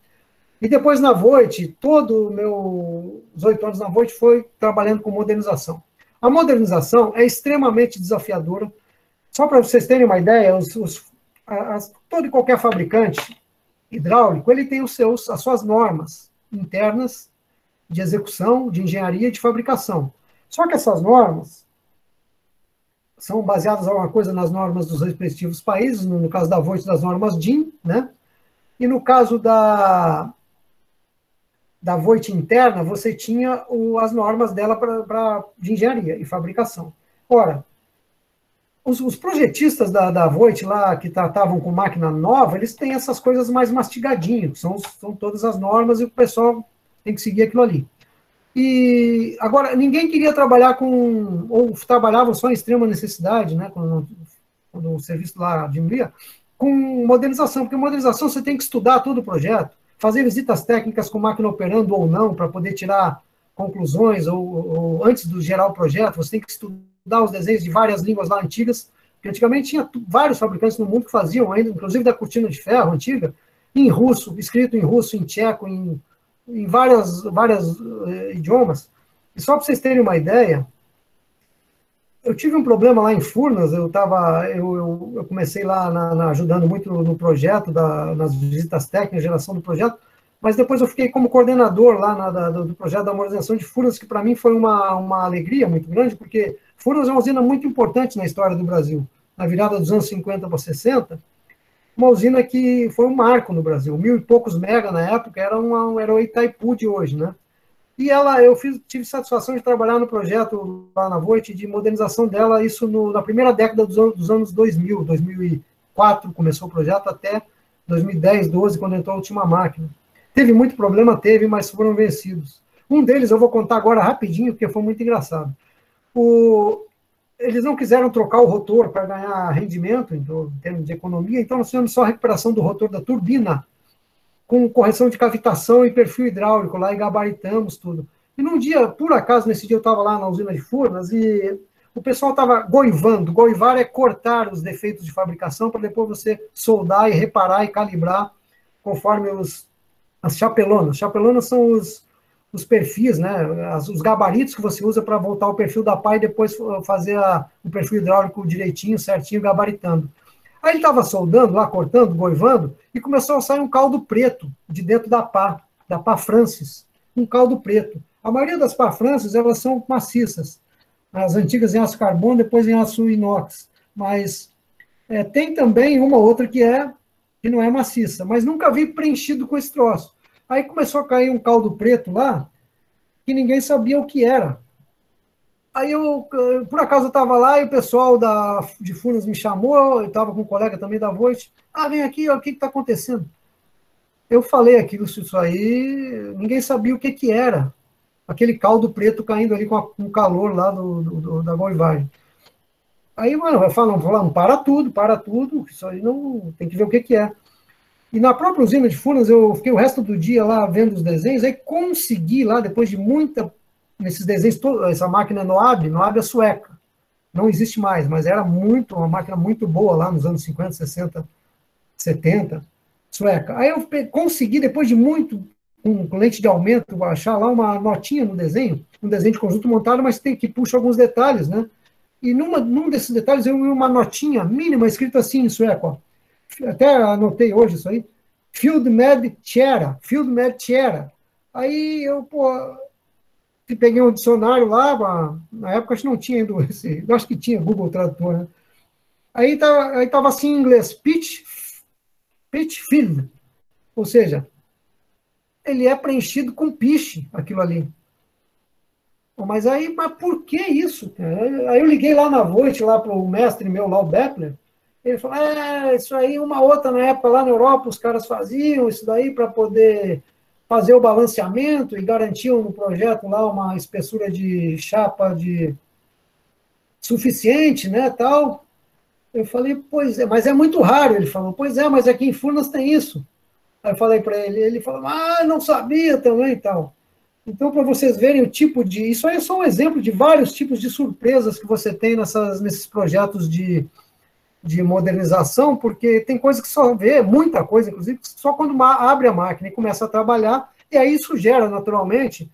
E depois na Voit, todos os meus 8 anos na Voit foi trabalhando com modernização. A modernização é extremamente desafiadora. Só para vocês terem uma ideia, todo e qualquer fabricante hidráulico, ele tem as suas normas internas de execução, de engenharia e de fabricação. Só que essas normas são baseadas em alguma coisa nas normas dos respectivos países, no caso da Voit, das normas DIN, né? E no caso da Voit interna, você tinha as normas dela de engenharia e fabricação. Ora, os projetistas da Voit lá, que tratavam com máquina nova, eles têm essas coisas mais mastigadinhas, são todas as normas e o pessoal tem que seguir aquilo ali. E agora, ninguém queria trabalhar ou trabalhava só em extrema necessidade, né, quando o serviço lá diminuía, com modernização, porque modernização você tem que estudar todo o projeto, fazer visitas técnicas com máquina operando ou não, para poder tirar conclusões, ou antes de gerar o projeto, você tem que estudar os desenhos de várias línguas lá antigas, porque antigamente tinha vários fabricantes no mundo que faziam, ainda, inclusive da cortina de ferro antiga, em russo, escrito em russo, em tcheco, em vários idiomas. E só para vocês terem uma ideia, eu tive um problema lá em Furnas, eu comecei lá ajudando muito no projeto, nas visitas técnicas, geração do projeto, mas depois eu fiquei como coordenador lá do projeto da modernização de Furnas, que para mim foi uma alegria muito grande, porque Furnas é uma usina muito importante na história do Brasil. Na virada dos anos 50 para 60, uma usina que foi um marco no Brasil, 1.000 e poucos mega na época, era o Itaipu de hoje, né? E eu tive satisfação de trabalhar no projeto lá na Voit, de modernização dela, isso na primeira década dos anos 2000, 2004 começou o projeto, até 2010, 12, quando entrou a última máquina. Teve muito problema, mas foram vencidos. Um deles eu vou contar agora rapidinho, porque foi muito engraçado. Eles não quiseram trocar o rotor para ganhar rendimento, em termos de economia, então nós fizemos só a recuperação do rotor da turbina, com correção de cavitação e perfil hidráulico lá, e gabaritamos tudo. E num dia, por acaso, nesse dia eu estava lá na usina de Furnas, e o pessoal estava goivando. Goivar é cortar os defeitos de fabricação para depois você soldar e reparar e calibrar conforme as chapelonas. Chapelonas são os perfis, né, os gabaritos que você usa para voltar o perfil da pá e depois fazer o perfil hidráulico direitinho, certinho, gabaritando. Aí ele estava soldando lá, cortando, goivando, e começou a sair um caldo preto de dentro da pá Francis, um caldo preto. A maioria das pá Francis, elas são maciças. As antigas em aço carbono, depois em aço inox. Mas tem também uma outra que não é maciça, mas nunca vi preenchido com esse troço. Aí começou a cair um caldo preto lá, que ninguém sabia o que era. Aí por acaso eu estava lá e o pessoal de Furnas me chamou, eu estava com um colega também da Voit. Vem aqui, ó, o que está acontecendo? Eu falei aquilo, isso aí, ninguém sabia o que era. Aquele caldo preto caindo ali com o calor lá da goivagem. Aí, mano, falando, para tudo, isso aí não, tem que ver o que é. E na própria usina de Furnas, eu fiquei o resto do dia lá vendo os desenhos, aí consegui lá, depois de nesses desenhos, essa máquina Noab é sueca, não existe mais, mas era uma máquina muito boa lá nos anos 50, 60, 70. sueca. Aí eu consegui, depois de muito, com lente de aumento, achar lá uma notinha no desenho, um desenho de conjunto montado, mas tem que puxar alguns detalhes, né? E num desses detalhes eu vi uma notinha mínima escrita assim em sueco, ó. Até anotei hoje isso aí, Field Med Tjera, Field Med Tjera. Aí eu, pô, peguei um dicionário lá, na época acho que não tinha ainda eu acho que tinha Google Tradutor, né? Aí tava assim em inglês, pitch field, ou seja, ele é preenchido com piche, aquilo ali. Mas aí, mas por que isso? Aí eu liguei lá na Voit, lá para o mestre meu, lá o Beckler, ele falou, isso aí, uma outra na época lá na Europa, os caras faziam isso daí para poder fazer o balanceamento e garantiam no projeto lá uma espessura de chapa de suficiente, né, tal. Eu falei, pois é, mas é muito raro. Ele falou, pois é, mas aqui em Furnas tem isso. Aí eu falei para ele falou, não sabia também e tal. Então, para vocês verem o tipo de... Isso aí é só um exemplo de vários tipos de surpresas que você tem nesses projetos de modernização, porque tem coisa que só vê, muita coisa, inclusive, só quando abre a máquina e começa a trabalhar, e aí isso gera, naturalmente,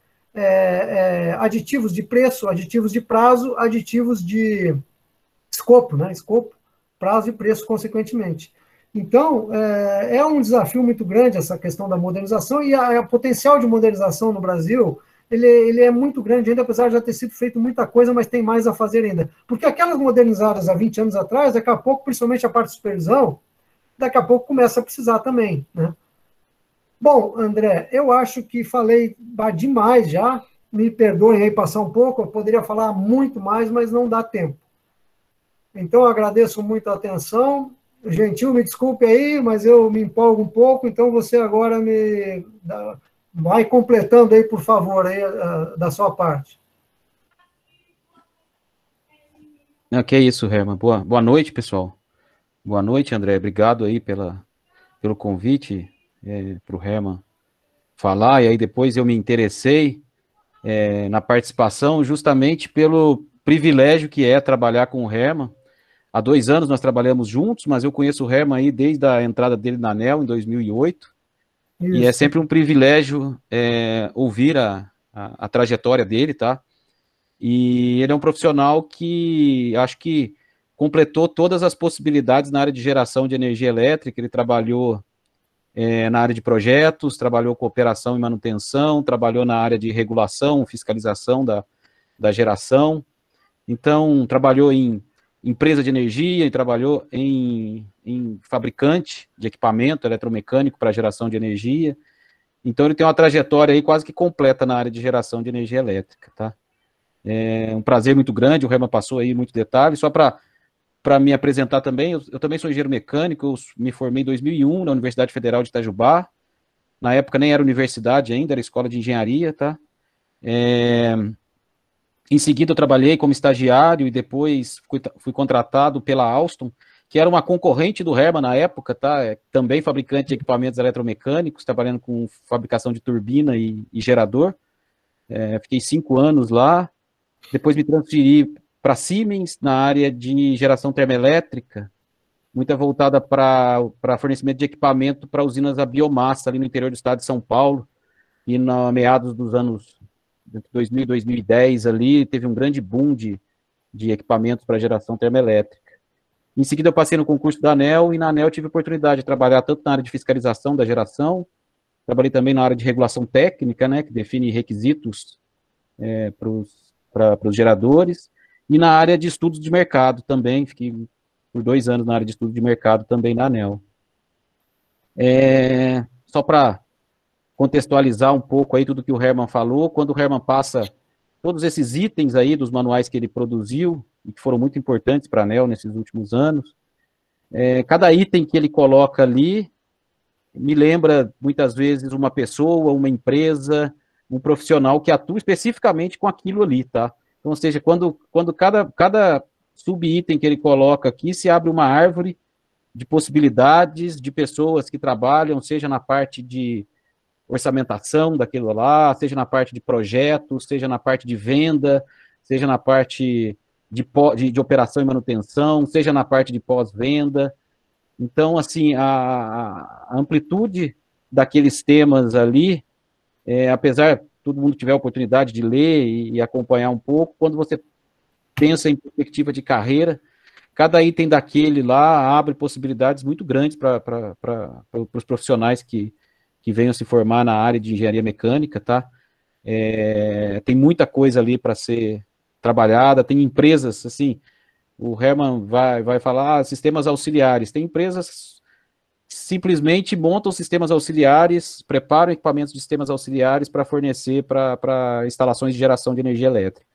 aditivos de preço, aditivos de prazo, aditivos de escopo, né? Escopo, prazo e preço, consequentemente. Então, é um desafio muito grande essa questão da modernização, e o potencial de modernização no Brasil, ele é muito grande ainda, apesar de já ter sido feito muita coisa, mas tem mais a fazer ainda. Porque aquelas modernizadas há 20 anos atrás, daqui a pouco, principalmente a parte de supervisão, daqui a pouco começa a precisar também, né? Bom, André, eu acho que falei demais já, me perdoem aí passar um pouco, eu poderia falar muito mais, mas não dá tempo. Então, eu agradeço muito a atenção. Gentil, me desculpe aí, mas eu me empolgo um pouco, então você agora vai completando aí, por favor, aí, da sua parte. Não, que é isso, Herman. Boa noite, pessoal. Boa noite, André. Obrigado aí pelo convite para o Herman falar, e aí depois eu me interessei na participação justamente pelo privilégio que é trabalhar com o Herman. Há 2 anos nós trabalhamos juntos, mas eu conheço o Herman aí desde a entrada dele na ANEEL, em 2008, Isso. E é sempre um privilégio ouvir a trajetória dele, tá? E ele é um profissional que acho que completou todas as possibilidades na área de geração de energia elétrica. Ele trabalhou na área de projetos, trabalhou com operação e manutenção, trabalhou na área de regulação, fiscalização da geração. Então, trabalhou em empresa de energia e trabalhou em fabricante de equipamento eletromecânico para geração de energia. Então, ele tem uma trajetória aí quase que completa na área de geração de energia elétrica, tá? É um prazer muito grande, o Herman passou aí muito detalhe. Só para me apresentar também, eu também sou engenheiro mecânico, eu me formei em 2001 na Universidade Federal de Itajubá. Na época nem era universidade ainda, era escola de engenharia, tá? Em seguida eu trabalhei como estagiário e depois fui contratado pela Alstom, que era uma concorrente do Herman na época, tá? Também fabricante de equipamentos eletromecânicos, trabalhando com fabricação de turbina e gerador. Fiquei 5 anos lá. Depois me transferi para Siemens, na área de geração termoelétrica, muito voltada para fornecimento de equipamento para usinas a biomassa, ali no interior do estado de São Paulo, e na meados dos anos 2000 e 2010, ali, teve um grande boom de equipamentos para geração termoelétrica. Em seguida, eu passei no concurso da ANEEL, e na ANEEL tive a oportunidade de trabalhar tanto na área de fiscalização da geração, trabalhei também na área de regulação técnica, né, que define requisitos para os geradores, e na área de estudos de mercado também, fiquei por 2 anos na área de estudo de mercado também na ANEEL. Só para contextualizar um pouco aí tudo que o Herman falou, quando o Herman passa todos esses itens aí dos manuais que ele produziu, e que foram muito importantes para a ANEEL nesses últimos anos, cada item que ele coloca ali me lembra muitas vezes uma pessoa, uma empresa, um profissional que atua especificamente com aquilo ali, tá? Então, ou seja, quando cada subitem que ele coloca aqui, se abre uma árvore de possibilidades de pessoas que trabalham, seja na parte de orçamentação daquilo lá, seja na parte de projetos, seja na parte de venda, seja na parte de operação e manutenção, seja na parte de pós-venda. Então, assim, a amplitude daqueles temas ali, apesar todo mundo tiver a oportunidade de ler e acompanhar um pouco, quando você pensa em perspectiva de carreira, cada item daquele lá abre possibilidades muito grandes para os profissionais que venham se formar na área de engenharia mecânica, tá? Tem muita coisa ali para ser trabalhada, tem empresas, assim, o Herman vai falar sistemas auxiliares, tem empresas que simplesmente montam sistemas auxiliares, preparam equipamentos de sistemas auxiliares para fornecer para instalações de geração de energia elétrica.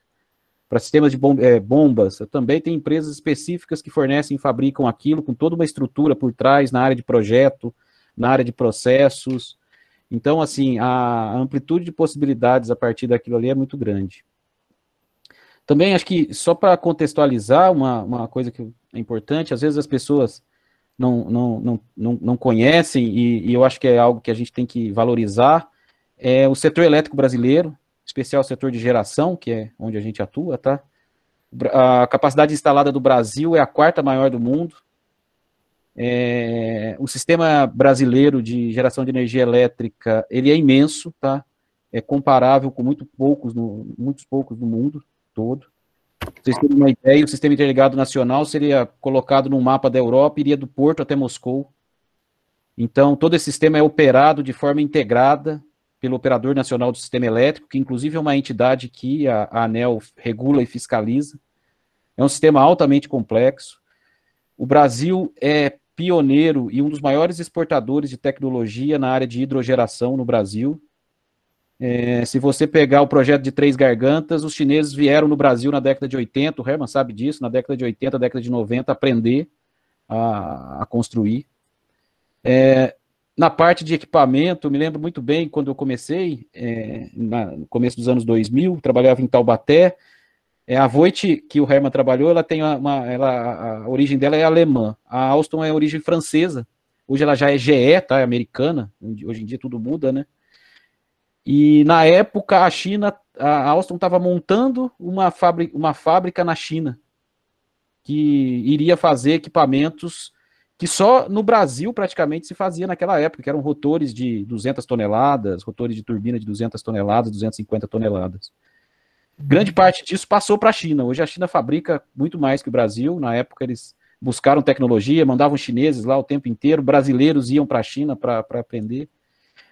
Para sistemas de bombas, também tem empresas específicas que fornecem e fabricam aquilo com toda uma estrutura por trás, na área de projeto, na área de processos. Então, assim, a amplitude de possibilidades a partir daquilo ali é muito grande. Também acho que, só para contextualizar, uma coisa que é importante, às vezes as pessoas não conhecem, e eu acho que é algo que a gente tem que valorizar, é o setor elétrico brasileiro, especial setor de geração, que é onde a gente atua, tá? A capacidade instalada do Brasil é a 4ª maior do mundo. O sistema brasileiro de geração de energia elétrica, ele é imenso, tá? É comparável com muitos poucos no mundo todo. Pra vocês terem uma ideia, o sistema interligado nacional seria colocado no mapa da Europa, iria do Porto até Moscou. Então, todo esse sistema é operado de forma integrada pelo Operador Nacional do Sistema Elétrico, que inclusive é uma entidade que a ANEEL regula e fiscaliza. É um sistema altamente complexo. O Brasil é pioneiro e um dos maiores exportadores de tecnologia na área de hidrogeração no Brasil. Se você pegar o projeto de Três Gargantas, os chineses vieram no Brasil na década de 80, o Herman sabe disso, na década de 80, década de 90, aprender a construir. Na parte de equipamento, eu me lembro muito bem, quando eu comecei, no começo dos anos 2000, trabalhava em Taubaté. A Voith, que o Herman trabalhou, ela tem a origem dela é alemã. A Alstom é origem francesa. Hoje ela já é GE, tá? É americana. Hoje em dia tudo muda, né? E na época a Alstom estava montando uma fábrica na China que iria fazer equipamentos que só no Brasil praticamente se fazia naquela época, que eram rotores de 200 toneladas, rotores de turbina de 200 toneladas, 250 toneladas. Grande parte disso passou para a China. Hoje a China fabrica muito mais que o Brasil. Na época eles buscaram tecnologia, mandavam chineses lá o tempo inteiro, brasileiros iam para a China para aprender.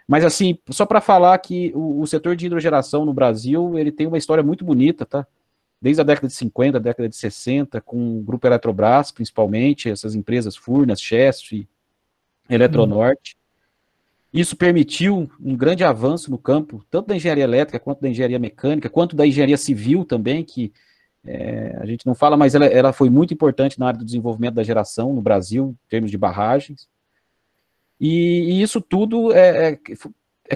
Mas assim, só para falar que o setor de hidrogeração no Brasil, ele tem uma história muito bonita, tá? Desde a década de 50, a década de 60, com o Grupo Eletrobras, principalmente, essas empresas Furnas, Chesf, Eletronorte. Isso permitiu um grande avanço no campo, tanto da engenharia elétrica, quanto da engenharia mecânica, quanto da engenharia civil também, que a gente não fala, mas ela foi muito importante na área do desenvolvimento da geração no Brasil, em termos de barragens. E isso tudo é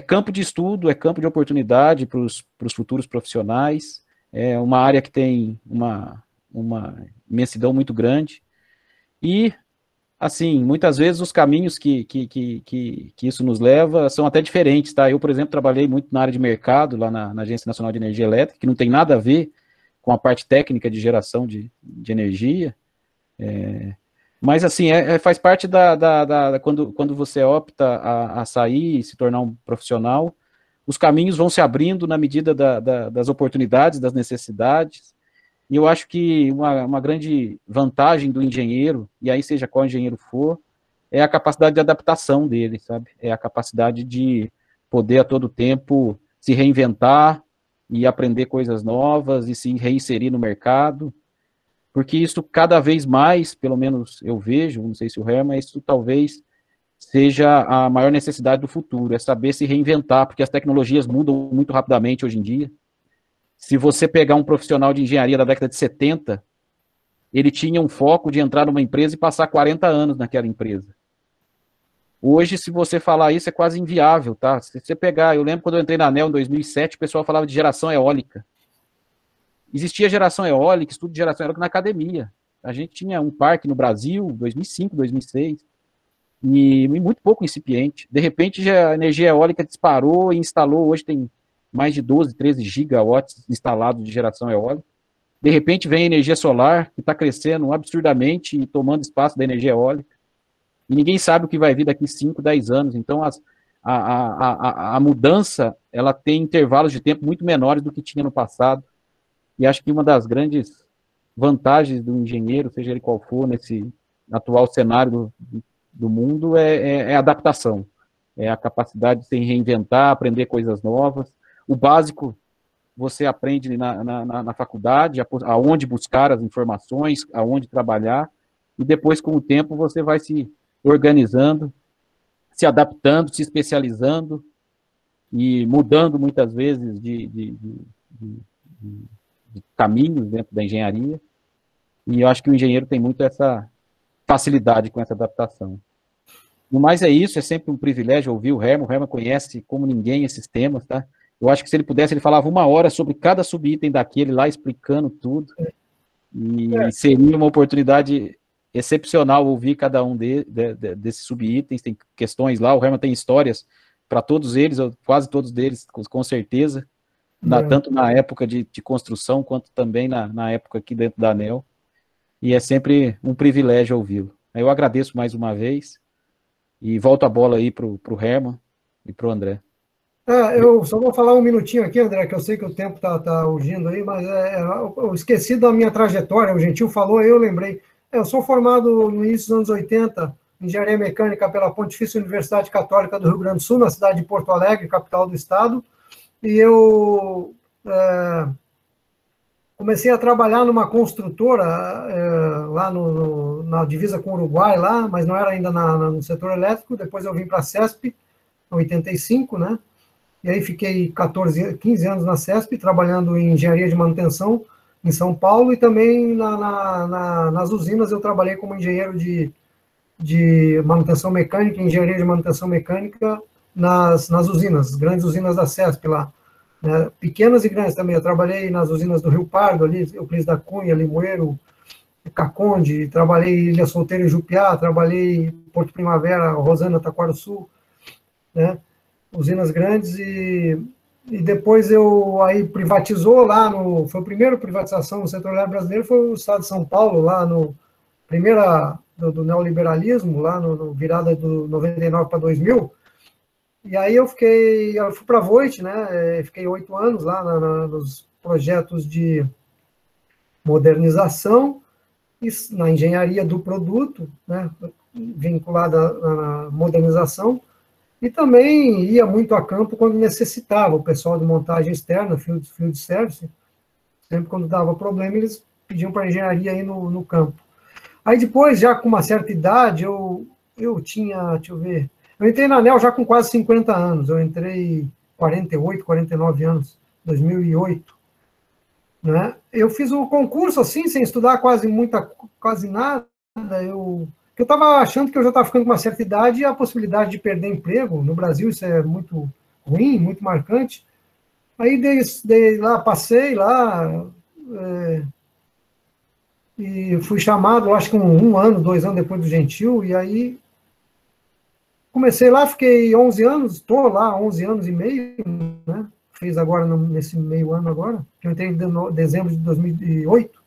campo de estudo, é campo de oportunidade para os futuros profissionais. É uma área que tem uma imensidão muito grande. E, assim, muitas vezes os caminhos que isso nos leva são até diferentes, tá? Eu, por exemplo, trabalhei muito na área de mercado, lá na Agência Nacional de Energia Elétrica, que não tem nada a ver com a parte técnica de geração de energia. Mas, assim, faz parte quando você opta a sair e se tornar um profissional, os caminhos vão se abrindo na medida das oportunidades, das necessidades, e eu acho que uma grande vantagem do engenheiro, e aí seja qual engenheiro for, é a capacidade de adaptação dele, sabe? É a capacidade de poder a todo tempo se reinventar e aprender coisas novas e se reinserir no mercado, porque isso cada vez mais, pelo menos eu vejo, não sei se o Herman, isso talvez seja a maior necessidade do futuro, é saber se reinventar, porque as tecnologias mudam muito rapidamente hoje em dia. Se você pegar um profissional de engenharia da década de 70, ele tinha um foco de entrar numa empresa e passar 40 anos naquela empresa. Hoje, se você falar isso, é quase inviável, tá? Se você pegar, eu lembro quando eu entrei na ANEEL em 2007, o pessoal falava de geração eólica. Existia geração eólica, estudo de geração eólica na academia. A gente tinha um parque no Brasil, 2005, 2006, e muito pouco incipiente. De repente, já a energia eólica disparou e instalou, hoje tem mais de 12, 13 gigawatts instalados de geração eólica. De repente, vem a energia solar, que está crescendo absurdamente e tomando espaço da energia eólica. e ninguém sabe o que vai vir daqui 5, 10 anos. Então, a mudança, ela tem intervalos de tempo muito menores do que tinha no passado, e acho que uma das grandes vantagens do engenheiro, seja ele qual for, nesse atual cenário do mundo, é a adaptação, é a capacidade de se reinventar, aprender coisas novas. O básico você aprende na faculdade, aonde buscar as informações, aonde trabalhar, e depois, com o tempo, você vai se organizando, se adaptando, se especializando e mudando muitas vezes de caminhos dentro da engenharia. E eu acho que o engenheiro tem muito essa facilidade com essa adaptação. No mais é isso, é sempre um privilégio ouvir o Herman conhece como ninguém esses temas, tá? Eu acho que se ele pudesse, ele falava 1 hora sobre cada subitem daquele lá, explicando tudo, e seria uma oportunidade excepcional ouvir cada um desses subitens, tem questões lá, o Herman tem histórias para todos eles, quase todos deles, com certeza, tanto na época de construção, quanto também na época aqui dentro da ANEEL, e é sempre um privilégio ouvi-lo. Eu agradeço mais uma vez, e volto a bola aí para o Herman e para o André. Eu só vou falar um minutinho aqui, André, que eu sei que o tempo está urgindo aí, mas eu esqueci da minha trajetória, o Gentil falou, eu lembrei. Eu sou formado no início dos anos 80, em engenharia mecânica pela Pontifícia Universidade Católica do Rio Grande do Sul, na cidade de Porto Alegre, capital do estado, e eu comecei a trabalhar numa construtora lá na divisa com o Uruguai, lá, mas não era ainda no setor elétrico. Depois eu vim para a CESP, em 85, né? E aí fiquei 15 anos na CESP, trabalhando em engenharia de manutenção em São Paulo, e também nas usinas eu trabalhei como engenheiro de manutenção mecânica, engenharia de manutenção mecânica nas usinas, grandes usinas da CESP lá. Né, pequenas e grandes também. Eu trabalhei nas usinas do Rio Pardo, ali, Euclides da Cunha, Limoeiro, Caconde, trabalhei em Ilha Solteira e Jupiá, trabalhei em Porto Primavera, Rosana, Taquarussu, né, usinas grandes, e depois eu aí privatizou lá, foi a primeira privatização no setor elétrico brasileiro, foi o estado de São Paulo, lá no primeira do neoliberalismo, lá no virada do 99 para 2000. E aí eu fui para a Voith, né? Fiquei 8 anos lá nos projetos de modernização, na engenharia do produto, né? Vinculada na modernização, e também ia muito a campo quando necessitava, o pessoal de montagem externa, field service, sempre quando dava problema, eles pediam para a engenharia ir no campo. Aí depois, já com uma certa idade, eu tinha, deixa eu ver, eu entrei na ANEEL já com quase 50 anos, eu entrei 48, 49 anos, 2008. Né? Eu fiz o concurso assim, sem estudar quase nada, eu estava achando que eu já estava ficando com uma certa idade, e a possibilidade de perder emprego, no Brasil isso é muito ruim, muito marcante. Aí dei lá, passei lá, e fui chamado, acho que 1 ano, 2 anos depois do Gentil, e aí comecei lá, fiquei 11 anos, estou lá 11 anos e meio, né? Fiz agora, nesse meio ano agora, que eu entrei em dezembro de 2008,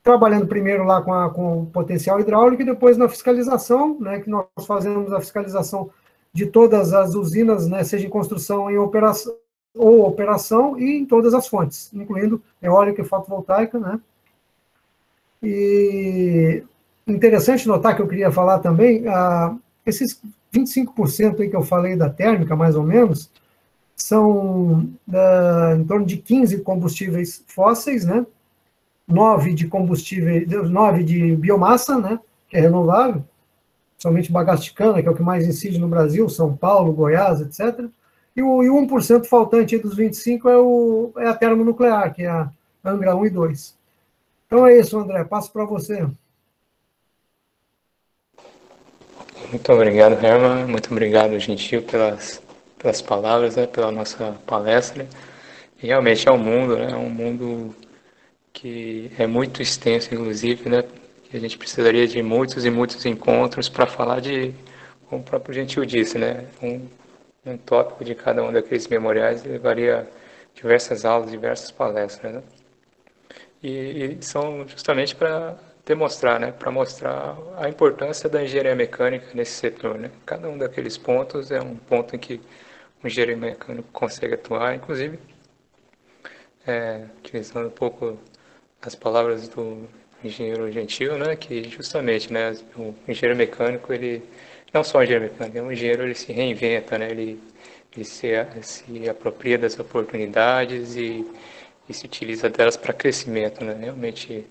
trabalhando primeiro lá com o potencial hidráulico e depois na fiscalização, né, que nós fazemos a fiscalização de todas as usinas, né, seja em construção ou operação, e em todas as fontes, incluindo eólica e fotovoltaica, né. E interessante notar, que eu queria falar também, esses 25% aí que eu falei da térmica, mais ou menos, são em torno de 15 combustíveis fósseis, né? 9 de biomassa, né? Que é renovável, somente bagaço de cana, que é o que mais incide no Brasil, São Paulo, Goiás, etc. E o 1% faltante dos 25% é a termonuclear, que é a Angra 1 e 2. Então é isso, André, passo para você. Muito obrigado, Herman. Muito obrigado, Gentil, pelas palavras, né, pela nossa palestra. E realmente é um mundo, né, um mundo que é muito extenso, inclusive, né, que a gente precisaria de muitos e muitos encontros para falar como o próprio Gentil disse, né, um tópico de cada um daqueles memoriais levaria diversas aulas, diversas palestras, né? E são justamente para demonstrar, né, para mostrar a importância da engenharia mecânica nesse setor, né. Cada um daqueles pontos é um ponto em que o engenheiro mecânico consegue atuar, inclusive, utilizando um pouco as palavras do engenheiro Gentil, né, que justamente, né, o engenheiro mecânico, ele não só o engenheiro mecânico, um engenheiro, ele se reinventa, né, ele se apropria das oportunidades e se utiliza delas para crescimento, né, realmente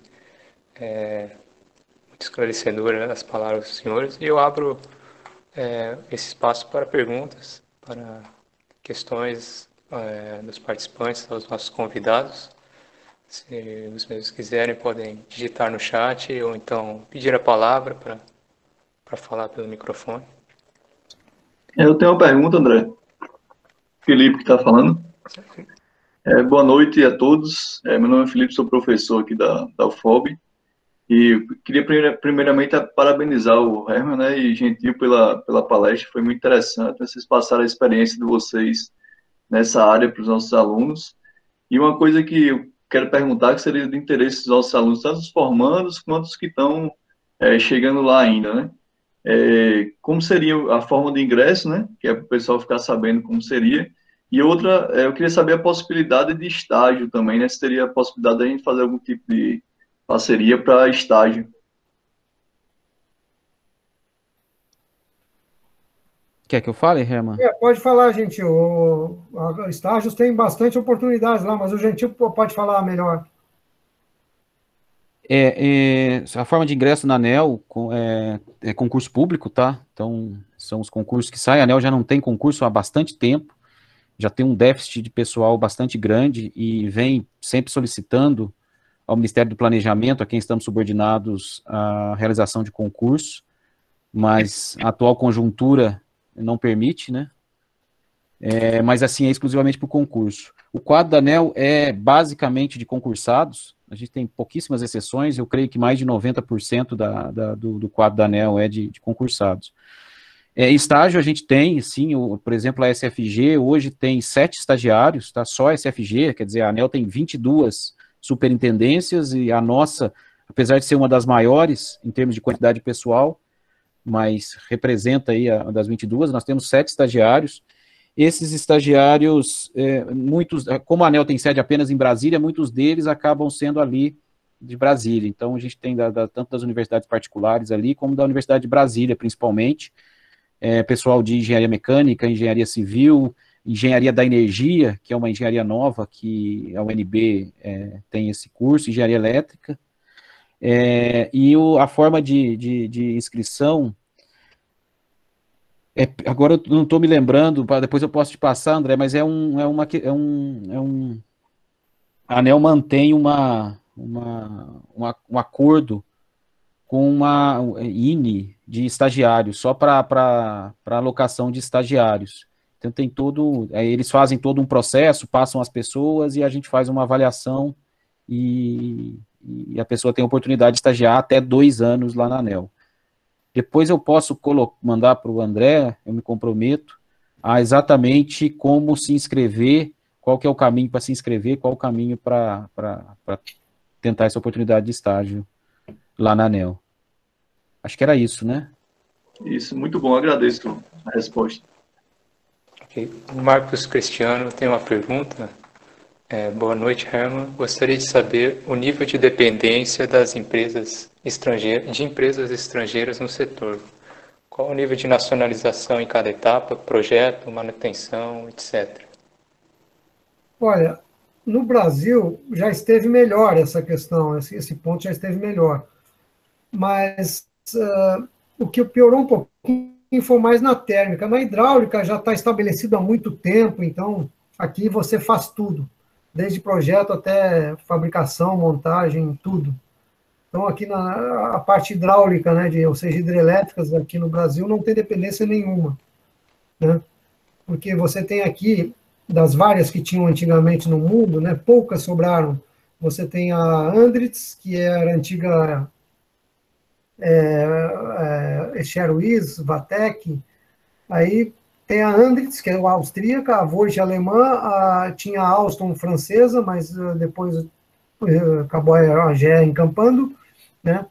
muito esclarecedora, né, as palavras dos senhores, e eu abro esse espaço para perguntas, para questões dos participantes, dos nossos convidados. Se os mesmos quiserem, podem digitar no chat ou então pedir a palavra para falar pelo microfone. Eu tenho uma pergunta, André. Felipe que está falando. Boa noite a todos. Meu nome é Felipe, sou professor aqui da UFOB. E queria primeiramente parabenizar o Herman, né, e Gentil pela palestra. Foi muito interessante vocês passaram a experiência de vocês nessa área para os nossos alunos. E uma coisa que eu quero perguntar, que seria de interesse dos nossos alunos, tanto os formandos quanto os que estão chegando lá ainda, né? Como seria a forma de ingresso, né? Que é para o pessoal ficar sabendo como seria. E outra, eu queria saber a possibilidade de estágio também, né? Se teria a possibilidade de a gente fazer algum tipo de parceria para estágio. Quer que eu fale, Herman? Pode falar, Gentil. Estágios tem bastante oportunidades lá, mas o Gentil pode falar melhor. A forma de ingresso na ANEEL é concurso público, tá? Então, são os concursos que saem. A ANEEL já não tem concurso há bastante tempo, já tem um déficit de pessoal bastante grande e vem sempre solicitando ao Ministério do Planejamento, a quem estamos subordinados, a realização de concurso, mas a atual conjuntura não permite, né? Mas assim, é exclusivamente para o concurso. O quadro da ANEEL é basicamente de concursados, a gente tem pouquíssimas exceções, eu creio que mais de 90% do quadro da ANEEL é de concursados. Estágio a gente tem, sim, por exemplo, a SFG hoje tem 7 estagiários, tá? Só a SFG, quer dizer, a ANEEL tem 22 superintendências e a nossa, apesar de ser uma das maiores em termos de quantidade pessoal, mas representa aí a das 22, nós temos 7 estagiários. Esses estagiários, muitos, como a ANEEL tem sede apenas em Brasília, muitos deles acabam sendo ali de Brasília. Então, a gente tem tanto das universidades particulares ali, como da Universidade de Brasília, principalmente, pessoal de engenharia mecânica, engenharia civil, engenharia da energia, que é uma engenharia nova, que a UNB tem esse curso, engenharia elétrica. E a forma de inscrição... agora eu não estou me lembrando, depois eu posso te passar, André, mas a ANEEL mantém um acordo com uma INE de estagiários, só para alocação de estagiários. Então tem eles fazem todo um processo, passam as pessoas e a gente faz uma avaliação e a pessoa tem a oportunidade de estagiar até 2 anos lá na ANEEL. Depois eu posso mandar para o André, eu me comprometo, a exatamente como se inscrever, qual que é o caminho para se inscrever, qual o caminho para tentar essa oportunidade de estágio lá na ANEEL. Acho que era isso, né? Isso, muito bom, agradeço a resposta. Okay. O Marcos Cristiano tem uma pergunta. Boa noite, Herman. Gostaria de saber o nível de dependência das empresas estrangeiras no setor. Qual o nível de nacionalização em cada etapa, projeto, manutenção, etc.? Olha, no Brasil já esteve melhor essa questão, esse ponto já esteve melhor. Mas o que piorou um pouquinho foi mais na térmica. Na hidráulica já está estabelecido há muito tempo, então aqui você faz tudo, desde projeto até fabricação, montagem, tudo. Então, aqui a parte hidráulica, né, ou seja, hidrelétricas aqui no Brasil, não tem dependência nenhuma, né? Porque você tem aqui, das várias que tinham antigamente no mundo, né, poucas sobraram. Você tem a Andritz, que era a antiga Sherwis, Vatec, aí tem a Andritz, que é a austríaca, a Voith alemã, tinha a Alstom francesa, mas depois acabou a GE encampando, né?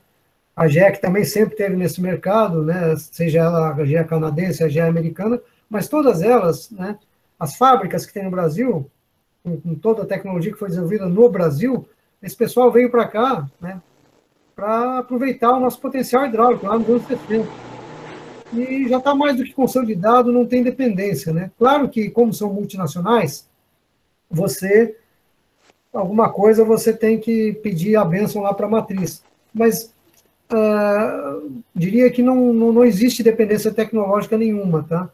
A GE também sempre teve nesse mercado, né, seja ela a GE canadense, a GE americana, mas todas elas, né, as fábricas que tem no Brasil, com toda a tecnologia que foi desenvolvida no Brasil, esse pessoal veio para cá, né, para aproveitar o nosso potencial hidráulico lá nos anos 70. E já está mais do que consolidado, não tem dependência, né? Claro que, como são multinacionais, alguma coisa você tem que pedir a bênção lá para a matriz. Mas diria que não existe dependência tecnológica nenhuma, tá?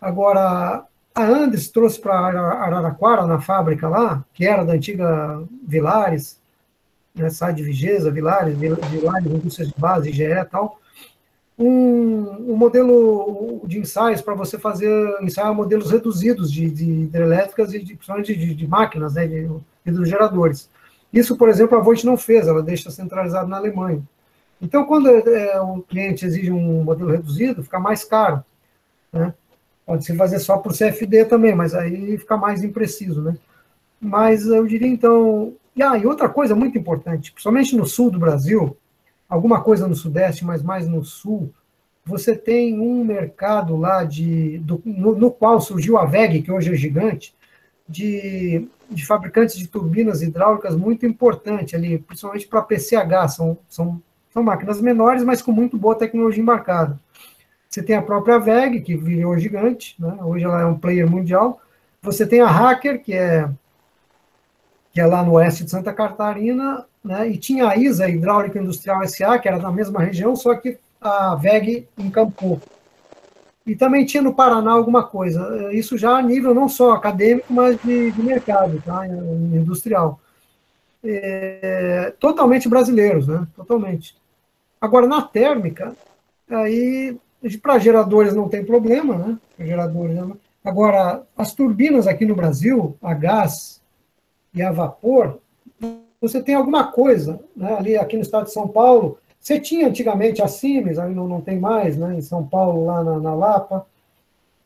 Agora, a Andes trouxe para Araraquara, na fábrica lá, que era da antiga Vilares, né, SAD Vigesa, Vilares, Indústrias de Base, IGE e tal, um modelo de ensaios para você ensaiar modelos reduzidos de hidrelétricas e principalmente de máquinas, né, de hidrogeradores. Isso, por exemplo, a Voith não fez, ela deixa centralizado na Alemanha. Então, quando o cliente exige um modelo reduzido, fica mais caro, né? Pode-se fazer só por CFD também, mas aí fica mais impreciso, né? Mas eu diria, então... E outra coisa muito importante, principalmente no sul do Brasil, alguma coisa no sudeste, mas mais no sul, você tem um mercado lá no qual surgiu a WEG, que hoje é gigante, de fabricantes de turbinas hidráulicas muito importante ali, principalmente para PCH, são máquinas menores, mas com muito boa tecnologia embarcada. Você tem a própria WEG, que virou gigante, né? Hoje ela é um player mundial. Você tem a Hacker, que é lá no oeste de Santa Catarina, né? E tinha a ISA, Hidráulica Industrial SA, que era na mesma região, só que a WEG encampou. E também tinha no Paraná alguma coisa. Isso já a nível não só acadêmico, mas de mercado, tá? Industrial. Totalmente brasileiros, né? Totalmente. Agora, na térmica, aí, para geradores não tem problema, né? Geradores, né? Agora, as turbinas aqui no Brasil, a gás e a vapor, você tem alguma coisa, né? Ali, aqui no estado de São Paulo, você tinha antigamente a Siemens, aí não tem mais, né? Em São Paulo, lá na Lapa,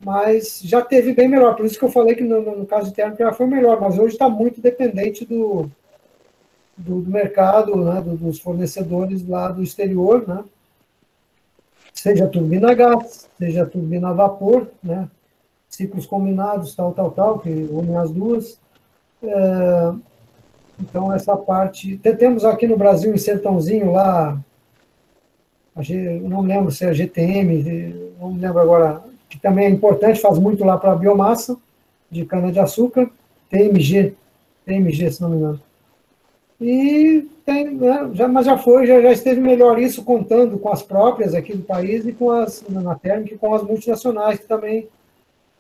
mas já teve bem melhor. Por isso que eu falei que no caso de térmica já foi melhor, mas hoje está muito dependente do mercado, né? Dos fornecedores lá do exterior, né? Seja turbina a gás, seja turbina a vapor, né? Ciclos combinados, tal, que unem as duas. Então, essa parte... Temos aqui no Brasil, em Sertãozinho, lá, não lembro se é GTM, não me lembro agora, que também é importante, faz muito lá para a biomassa de cana-de-açúcar, TMG, se não me engano. E tem, né, já esteve melhor isso, contando com as próprias aqui do país e com na térmica e com as multinacionais, que também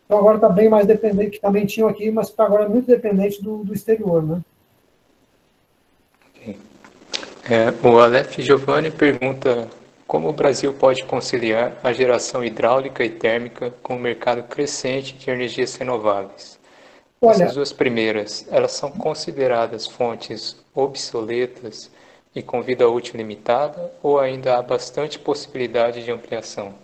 então agora está bem mais dependente, que também tinham aqui, mas está agora muito dependente do exterior, né? O Aleph Giovanni pergunta como o Brasil pode conciliar a geração hidráulica e térmica com o mercado crescente de energias renováveis. Essas duas primeiras, elas são consideradas fontes obsoletas e com vida útil limitada, ou ainda há bastante possibilidade de ampliação?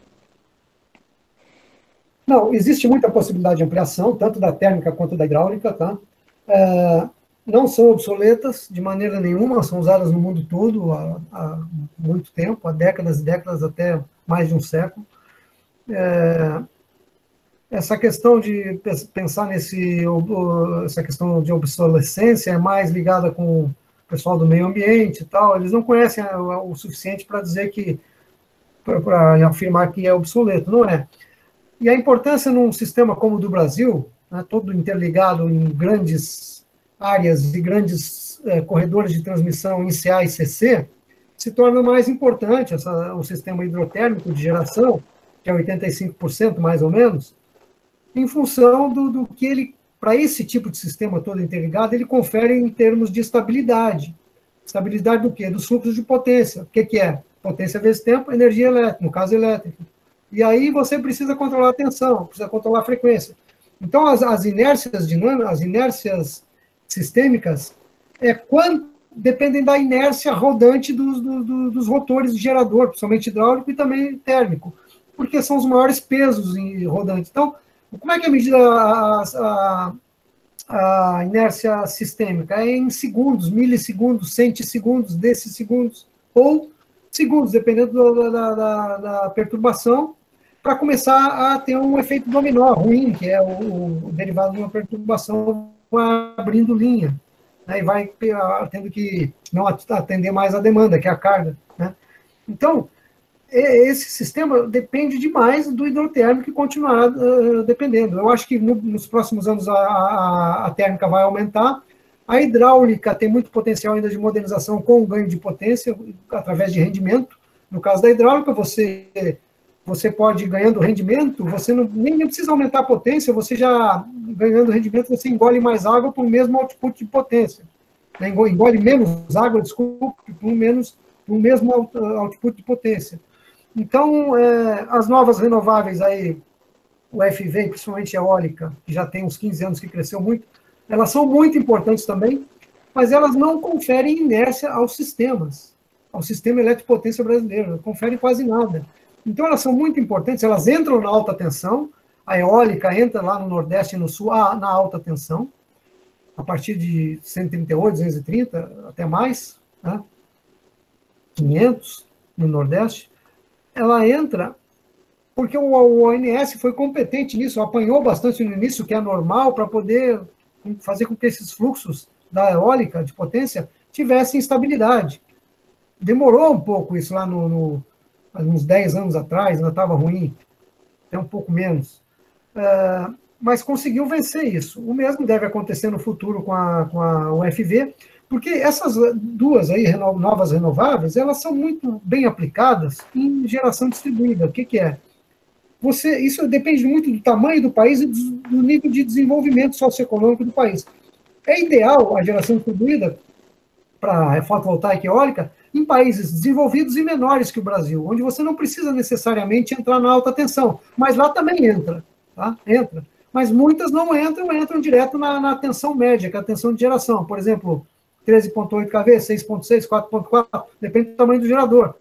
Não, existe muita possibilidade de ampliação, tanto da térmica quanto da hidráulica, tá? Não são obsoletas de maneira nenhuma, são usadas no mundo todo há muito tempo, há décadas e décadas, até mais de um século. Essa questão de pensar essa questão de obsolescência é mais ligada com o pessoal do meio ambiente e tal, eles não conhecem o suficiente para dizer para afirmar que é obsoleto, não é. E a importância num sistema como o do Brasil, né, todo interligado em grandes áreas e grandes corredores de transmissão em CA e CC, se torna mais importante o sistema hidrotérmico de geração, que é 85% mais ou menos, em função do que ele, para esse tipo de sistema todo interligado, ele confere em termos de estabilidade. Estabilidade do quê? Dos fluxos de potência. O que é? Potência vezes tempo, energia elétrica, no caso elétrica. E aí você precisa controlar a tensão, precisa controlar a frequência. Então, as inércias dinâmicas, as inércias sistêmicas, dependem da inércia rodante dos rotores de gerador, principalmente hidráulico e também térmico, porque são os maiores pesos rodantes. Então, como é que é medida a inércia sistêmica? É em segundos, milissegundos, centissegundos, decisegundos, ou segundos, dependendo da perturbação, para começar a ter um efeito dominó ruim, que é o derivado de uma perturbação abrindo linha, né, e vai tendo que não atender mais a demanda, que é a carga, né? Então, esse sistema depende demais do hidrotérmico e continuará dependendo. Eu acho que nos próximos anos a térmica vai aumentar. A hidráulica tem muito potencial ainda de modernização com ganho de potência através de rendimento. No caso da hidráulica, você pode ir ganhando rendimento, você nem precisa aumentar a potência, você já ganhando rendimento, você engole mais água por mesmo output de potência. Engole menos água, desculpe, por um mesmo output de potência. Então, as novas renováveis aí, o FV, principalmente a eólica, que já tem uns 15 anos que cresceu muito, elas são muito importantes também, mas elas não conferem inércia aos sistemas, ao sistema eletropotência brasileiro, não conferem quase nada. Então, elas são muito importantes, elas entram na alta tensão, a eólica entra lá no Nordeste e no Sul na alta tensão, a partir de 138, 230, até mais, né? 500 no Nordeste, ela entra porque o ONS foi competente nisso, apanhou bastante no início, que é normal, para poder fazer com que esses fluxos da eólica de potência tivessem estabilidade. Demorou um pouco isso lá uns 10 anos atrás, ainda estava ruim, até um pouco menos. Mas conseguiu vencer isso. O mesmo deve acontecer no futuro com a UFV, porque essas duas aí, novas renováveis, elas são muito bem aplicadas em geração distribuída. O que é? Isso depende muito do tamanho do país e do nível de desenvolvimento socioeconômico do país. É ideal a geração distribuída para fotovoltaica e eólica em países desenvolvidos e menores que o Brasil, onde você não precisa necessariamente entrar na alta tensão, mas lá também entra, tá? Entra. Mas muitas não entram direto na tensão média, que é a tensão de geração. Por exemplo, 13.8 kV, 6.6, 4.4, depende do tamanho do gerador,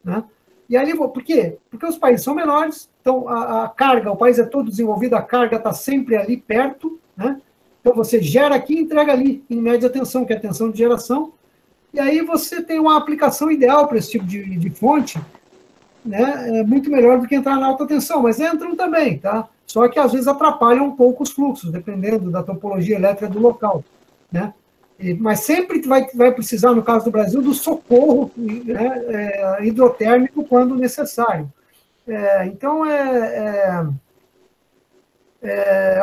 né? E ali, por quê? Porque os países são menores, então a carga, o país é todo desenvolvido, a carga está sempre ali perto, né? Então você gera aqui e entrega ali, em média tensão, que é a tensão de geração, e aí você tem uma aplicação ideal para esse tipo de fonte, né? É muito melhor do que entrar na alta tensão, mas entram também, tá? Só que às vezes atrapalham um pouco os fluxos, dependendo da topologia elétrica do local, né? Mas sempre vai precisar, no caso do Brasil, do socorro, né, hidrotérmico quando necessário. Então,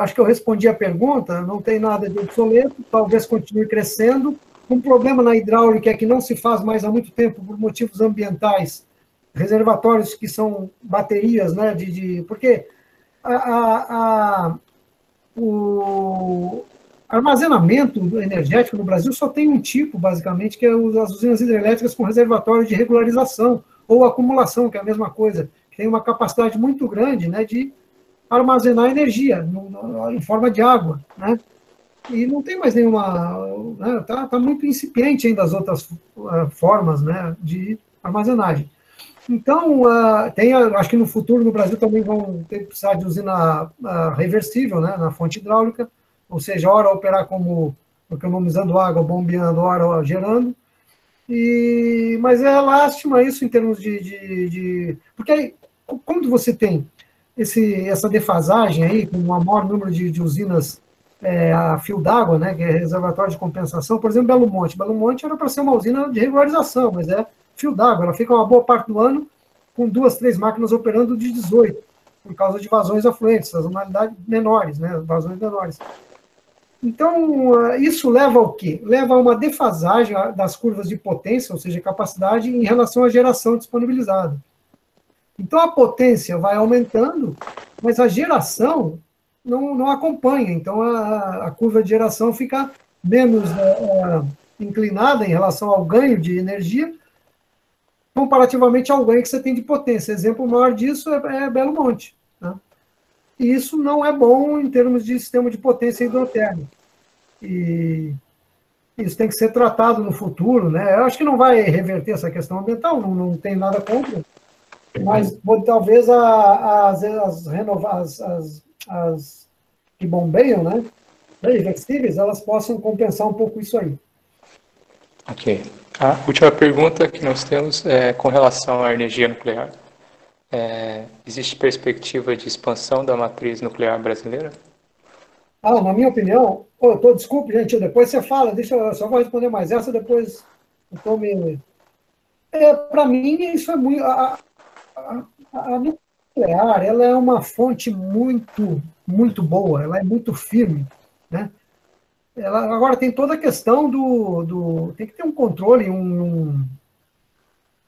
acho que eu respondi a pergunta, não tem nada de obsoleto, talvez continue crescendo. Um problema na hidráulica é que não se faz mais há muito tempo por motivos ambientais, reservatórios que são baterias, né, porque o armazenamento energético no Brasil só tem um tipo, basicamente, que é as usinas hidrelétricas com reservatório de regularização ou acumulação, que é a mesma coisa, que tem uma capacidade muito grande, né, de armazenar energia em forma de água, né? E não tem mais nenhuma, né, tá muito incipiente ainda as outras formas, né, de armazenagem. Então, acho que no futuro no Brasil também vão precisar de usina reversível, né, na fonte hidráulica, ou seja, hora operar como economizando água, bombeando, hora gerando. Mas é lástima isso em termos porque aí, quando você tem essa defasagem aí, com o maior número de usinas a fio d'água, né, que é reservatório de compensação, por exemplo, Belo Monte. Belo Monte era para ser uma usina de regularização, mas é fio d'água. Ela fica uma boa parte do ano com 2, 3 máquinas operando de 18, por causa de vazões afluentes, sazonalidades menores, né, vazões menores. Então, isso leva ao quê? Leva a uma defasagem das curvas de potência, ou seja, capacidade, em relação à geração disponibilizada. Então, a potência vai aumentando, mas a geração não acompanha. Então, a curva de geração fica menos inclinada em relação ao ganho de energia, comparativamente ao ganho que você tem de potência. Exemplo maior disso é Belo Monte, né? E isso não é bom em termos de sistema de potência hidrotérmica. E isso tem que ser tratado no futuro, né? Eu acho que não vai reverter essa questão ambiental, não tem nada contra, mas talvez as que bombeiam, né, reversíveis, elas possam compensar um pouco isso aí. Ok. A última pergunta que nós temos é com relação à energia nuclear. Existe perspectiva de expansão da matriz nuclear brasileira? Na minha opinião, desculpe, gente, depois você fala, deixa eu só vou responder mais essa, depois eu tô me... Para mim, isso é muito... A nuclear, ela é uma fonte muito, muito boa, ela é muito firme, né? Ela, agora, tem toda a questão tem que ter um controle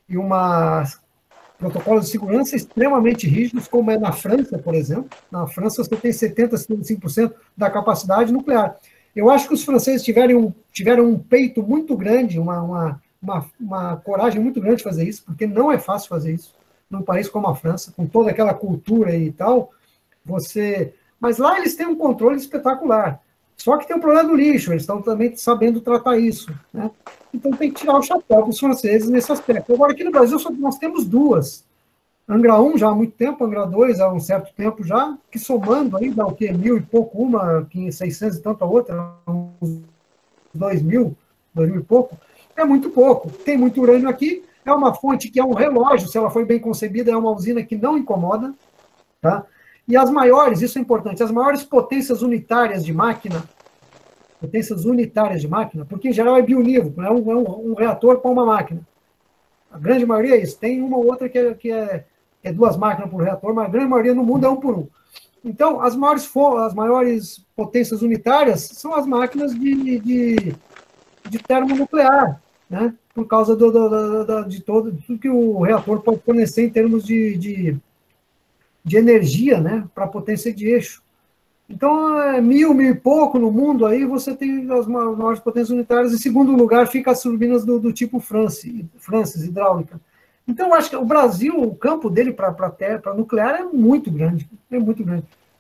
e uma protocolos de segurança extremamente rígidos, como é na França, por exemplo. Na França, você tem 70%, 75% da capacidade nuclear. Eu acho que os franceses tiveram um peito muito grande, uma coragem muito grande de fazer isso, porque não é fácil fazer isso num país como a França, com toda aquela cultura e tal. Mas lá eles têm um controle espetacular. Só que tem o problema do lixo, eles estão também sabendo tratar isso, né? Então tem que tirar o chapéu para os franceses nesse aspecto. Agora, aqui no Brasil, nós temos duas. Angra 1 já há muito tempo, Angra 2 há um certo tempo já, que somando aí dá o quê? 1.000 e pouco uma, 600 e tanto a outra, uns 2.000 e pouco. É muito pouco. Tem muito urânio aqui, é uma fonte que é um relógio, se ela for bem concebida, é uma usina que não incomoda, tá? E as maiores, isso é importante, as maiores potências unitárias de máquina, porque em geral é bionívoco, é um reator para uma máquina. A grande maioria é isso. Tem uma ou outra que é 2 máquinas por reator, mas a grande maioria no mundo é 1 por 1. Então, as maiores potências unitárias são as máquinas de termonuclear, né? Por causa de tudo que o reator pode fornecer em termos de energia, né, para a potência de eixo. Então, 1.000 e pouco no mundo, aí você tem as maiores potências unitárias. Em segundo lugar, fica as turbinas do tipo Francis, hidráulica. Então, eu acho que o Brasil, o campo dele para nuclear é muito grande.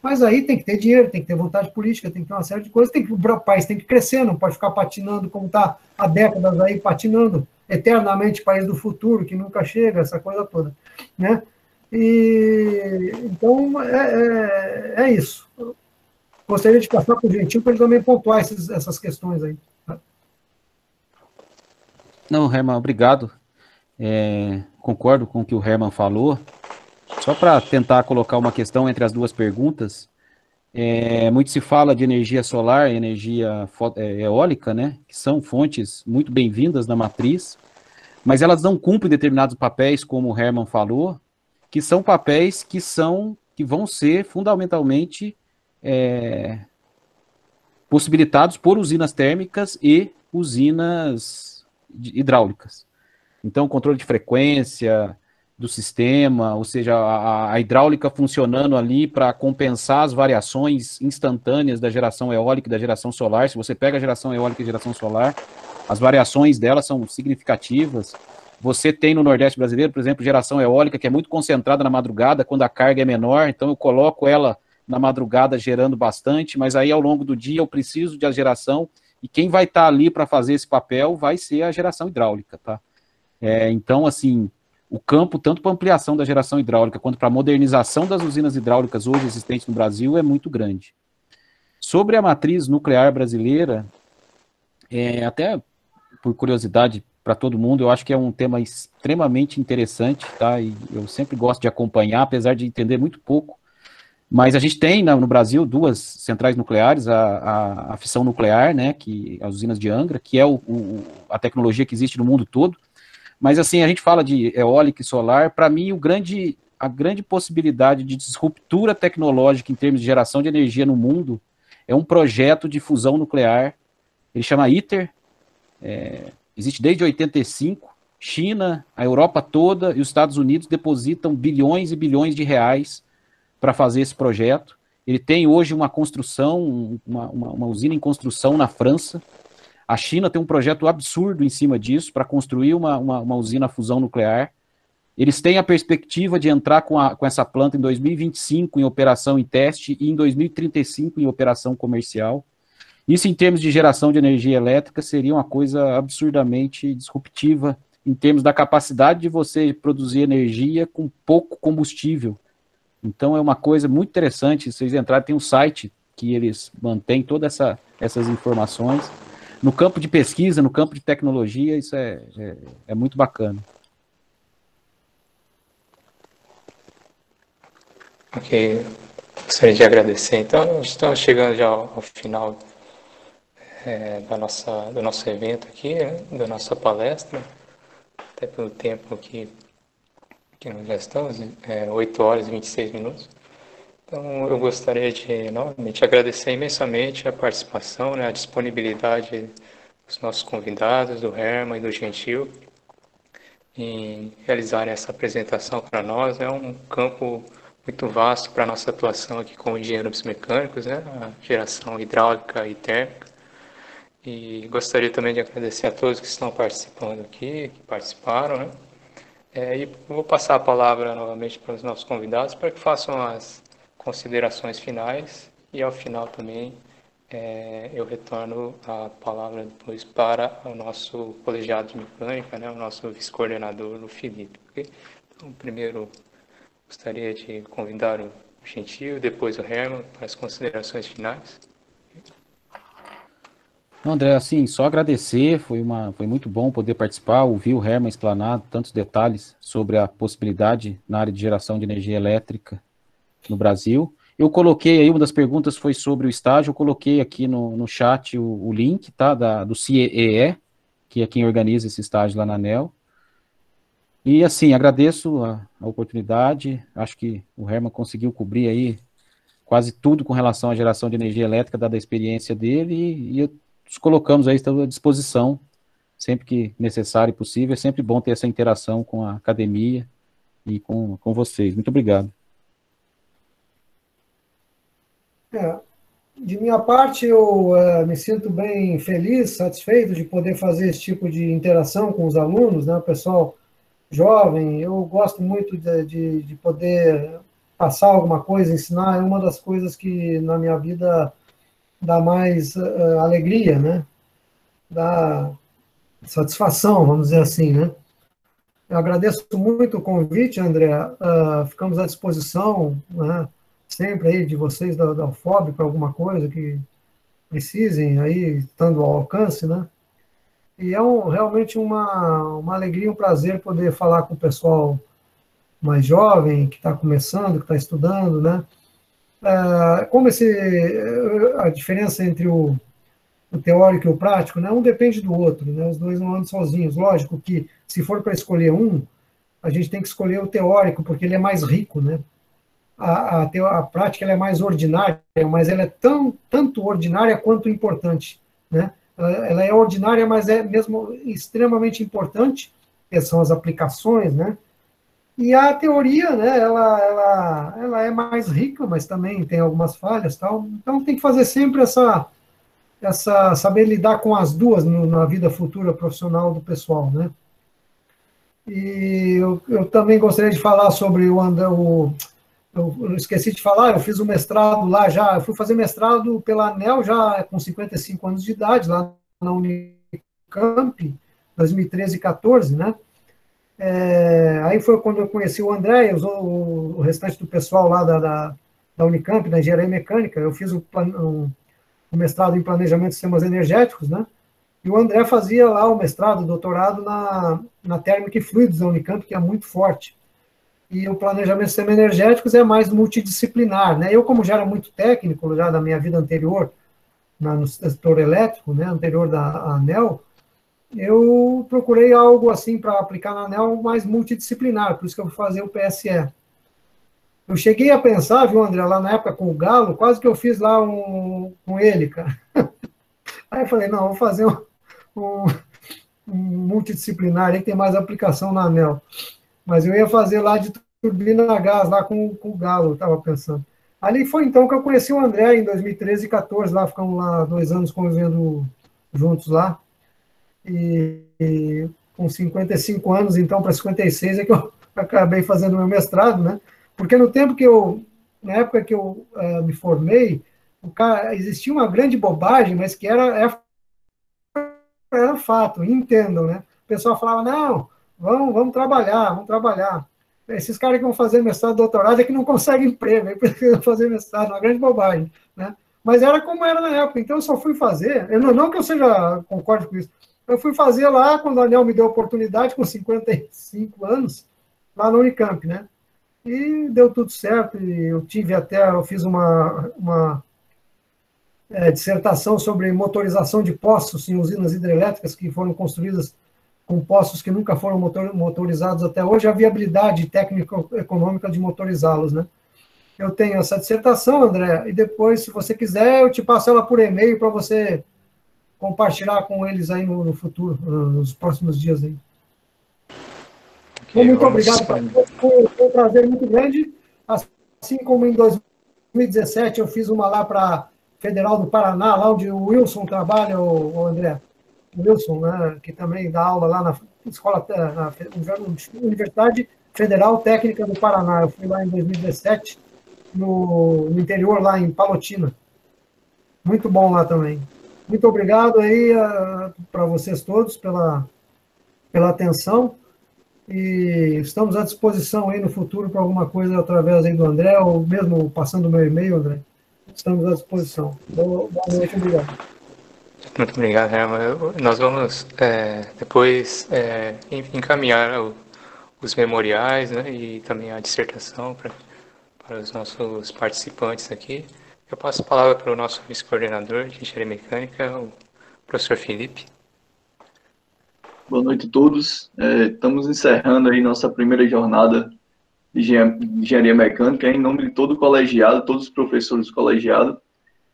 Mas aí tem que ter dinheiro, tem que ter vontade política, tem que ter uma série de coisas. O país tem que crescer, não pode ficar patinando como está há décadas aí, patinando eternamente, país do futuro, que nunca chega, essa coisa toda, né? Então, é isso. Gostaria de passar para o Gentil para ele também pontuar essas questões aí. Não, Herman, obrigado. Concordo com o que o Herman falou. Só para tentar colocar uma questão entre as duas perguntas, muito se fala de energia solar e energia eólica, né, que são fontes muito bem-vindas na matriz, mas elas não cumprem determinados papéis, como o Herman falou, que são papéis que vão ser fundamentalmente possibilitados por usinas térmicas e usinas hidráulicas. Então, controle de frequência do sistema, ou seja, a hidráulica funcionando ali para compensar as variações instantâneas da geração eólica e da geração solar. Se você pega a geração eólica e a geração solar, as variações delas são significativas. Você tem no Nordeste brasileiro, por exemplo, geração eólica que é muito concentrada na madrugada, quando a carga é menor, então eu coloco ela na madrugada gerando bastante, mas aí ao longo do dia eu preciso de a geração, e quem vai estar ali para fazer esse papel vai ser a geração hidráulica, tá? Então, assim, o campo, tanto para ampliação da geração hidráulica, quanto para a modernização das usinas hidráulicas hoje existentes no Brasil, é muito grande. Sobre a matriz nuclear brasileira, até por curiosidade para todo mundo, eu acho que é um tema extremamente interessante, tá? E eu sempre gosto de acompanhar, apesar de entender muito pouco. Mas a gente tem no Brasil 2 centrais nucleares, a fissão nuclear, né, as usinas de Angra, que é a tecnologia que existe no mundo todo. Mas assim, a gente fala de eólica e solar, para mim a grande possibilidade de disruptura tecnológica em termos de geração de energia no mundo é um projeto de fusão nuclear, ele chama ITER, existe desde 85, China, a Europa toda e os Estados Unidos depositam bilhões e bilhões de reais para fazer esse projeto. Ele tem hoje uma construção, uma usina em construção na França. A China tem um projeto absurdo em cima disso para construir uma usina a fusão nuclear. Eles têm a perspectiva de entrar com essa planta em 2025 em operação em teste e em 2035 em operação comercial. Isso, em termos de geração de energia elétrica, seria uma coisa absurdamente disruptiva em termos da capacidade de você produzir energia com pouco combustível. Então, é uma coisa muito interessante. Se vocês entrarem, tem um site que eles mantêm todas essas informações. no campo de pesquisa, no campo de tecnologia, isso é muito bacana. Ok, gostaria de agradecer. Então, estamos chegando já ao final do nosso evento aqui, né, da nossa palestra, até pelo tempo que nós já estamos, 8 horas e 26 minutos. Então, eu gostaria de, novamente, agradecer imensamente a participação, né, a disponibilidade dos nossos convidados, do Herman e do Gentil, em realizarem essa apresentação para nós. É um campo muito vasto para a nossa atuação aqui como engenheiros mecânicos, né, a geração hidráulica e térmica. E gostaria também de agradecer a todos que estão participando aqui, que participaram, né. E vou passar a palavra novamente para os nossos convidados para que façam as considerações finais e, ao final também, eu retorno a palavra depois para o nosso colegiado de mecânica, né, o nosso vice-coordenador, o Felipe. Okay? Então, primeiro, gostaria de convidar o Gentil, depois o Herman, para as considerações finais. André, assim, só agradecer, foi muito bom poder participar, ouvir o Herman explanar tantos detalhes sobre a possibilidade na área de geração de energia elétrica no Brasil. Eu coloquei aí, uma das perguntas foi sobre o estágio, eu coloquei aqui no chat o link, tá, do CIEE, que é quem organiza esse estágio lá na ANEEL. E, assim, agradeço a oportunidade, acho que o Herman conseguiu cobrir aí quase tudo com relação à geração de energia elétrica, dada a experiência dele, e nos colocamos aí, estamos à disposição, sempre que necessário e possível. É sempre bom ter essa interação com a academia e com vocês. Muito obrigado. De minha parte, eu me sinto bem feliz, satisfeito de poder fazer esse tipo de interação com os alunos, né, o pessoal jovem. Eu gosto muito de poder passar alguma coisa, ensinar. É uma das coisas que na minha vida dá mais alegria, né? Dá satisfação, vamos dizer assim, né? Eu agradeço muito o convite, André. Ficamos à disposição, né, sempre aí de vocês da UFOB para alguma coisa que precisem aí, estando ao alcance, né? E é realmente uma alegria, um prazer poder falar com o pessoal mais jovem, que está começando, que está estudando, né? Como a diferença entre o teórico e o prático, né? Um depende do outro, né? Os dois não andam sozinhos. Lógico que, se for para escolher um, a gente tem que escolher o teórico, porque ele é mais rico, né? A prática ela é mais ordinária, mas ela é tanto ordinária quanto importante, né? Ela é ordinária, mas é mesmo extremamente importante, que são as aplicações, né? E a teoria, né, ela é mais rica, mas também tem algumas falhas, tal. Então tem que fazer sempre saber lidar com as duas na vida futura profissional do pessoal, né? E eu também gostaria de falar sobre eu esqueci de falar, eu fiz o mestrado lá já, eu fui fazer mestrado pela ANEEL já com 55 anos de idade, lá na Unicamp, 2013 e 14, né? Aí foi quando eu conheci o André, o restante do pessoal lá da Unicamp, da Engenharia Mecânica. Eu fiz um mestrado em Planejamento de Sistemas Energéticos, né? E o André fazia lá o mestrado, o doutorado na Térmica e Fluidos da Unicamp, que é muito forte. E o Planejamento de Sistemas Energéticos é mais multidisciplinar, né? Eu, como já era muito técnico, já da minha vida anterior, no setor elétrico, né, anterior da ANEEL, eu procurei algo assim para aplicar na ANEEL mais multidisciplinar, por isso que eu vou fazer o PSE. Eu cheguei a pensar, viu, André, lá na época com o Galo, quase que eu fiz lá com ele, cara. Aí eu falei, não, vou fazer um multidisciplinar aí que tem mais aplicação na ANEEL. Mas eu ia fazer lá de turbina a gás, lá com o Galo, eu estava pensando. Ali foi então que eu conheci o André, em 2013 e 14, lá ficamos lá 2 anos convivendo juntos lá. E com 55 anos, então, para 56, é que eu acabei fazendo meu mestrado, né? Porque na época que eu me formei, existia uma grande bobagem, mas que era fato, entendam, né? O pessoal falava, não, vamos trabalhar. Esses caras que vão fazer mestrado, doutorado, é que não conseguem emprego, aí precisam fazer mestrado, uma grande bobagem, né? mas era como era na época. Então, eu só fui fazer, não que eu seja, concorde com isso, eu fui fazer lá, quando o Anel me deu a oportunidade, com 55 anos, lá no Unicamp, né? E deu tudo certo, e eu fiz uma dissertação sobre motorização de poços em usinas hidrelétricas que foram construídas com poços que nunca foram motorizados até hoje, a viabilidade técnico-econômica de motorizá-los, né? Eu tenho essa dissertação, André, e depois, se você quiser, eu te passo ela por e-mail para você compartilhar com eles aí no futuro, nos próximos dias aí. Okay, muito obrigado, foi um prazer muito grande. Assim como em 2017 eu fiz uma lá para Federal do Paraná, lá onde o Wilson trabalha, o André. O Wilson, né, que também dá aula lá na escola, na Universidade Federal Técnica do Paraná. Eu fui lá em 2017, no interior, lá em Palotina. Muito bom lá também. Muito obrigado aí para vocês todos pela atenção. E estamos à disposição aí no futuro para alguma coisa através aí do André, ou mesmo passando o meu e-mail, André. Estamos à disposição. Boa noite, obrigado. Muito obrigado, Herman. Nós vamos depois encaminhar os memoriais, né, e também a dissertação para os nossos participantes aqui. Eu passo a palavra para o nosso vice-coordenador de Engenharia Mecânica, o professor Felipe. Boa noite a todos. Estamos encerrando aí nossa primeira jornada de Engenharia Mecânica em nome de todo o colegiado, todos os professores do colegiado.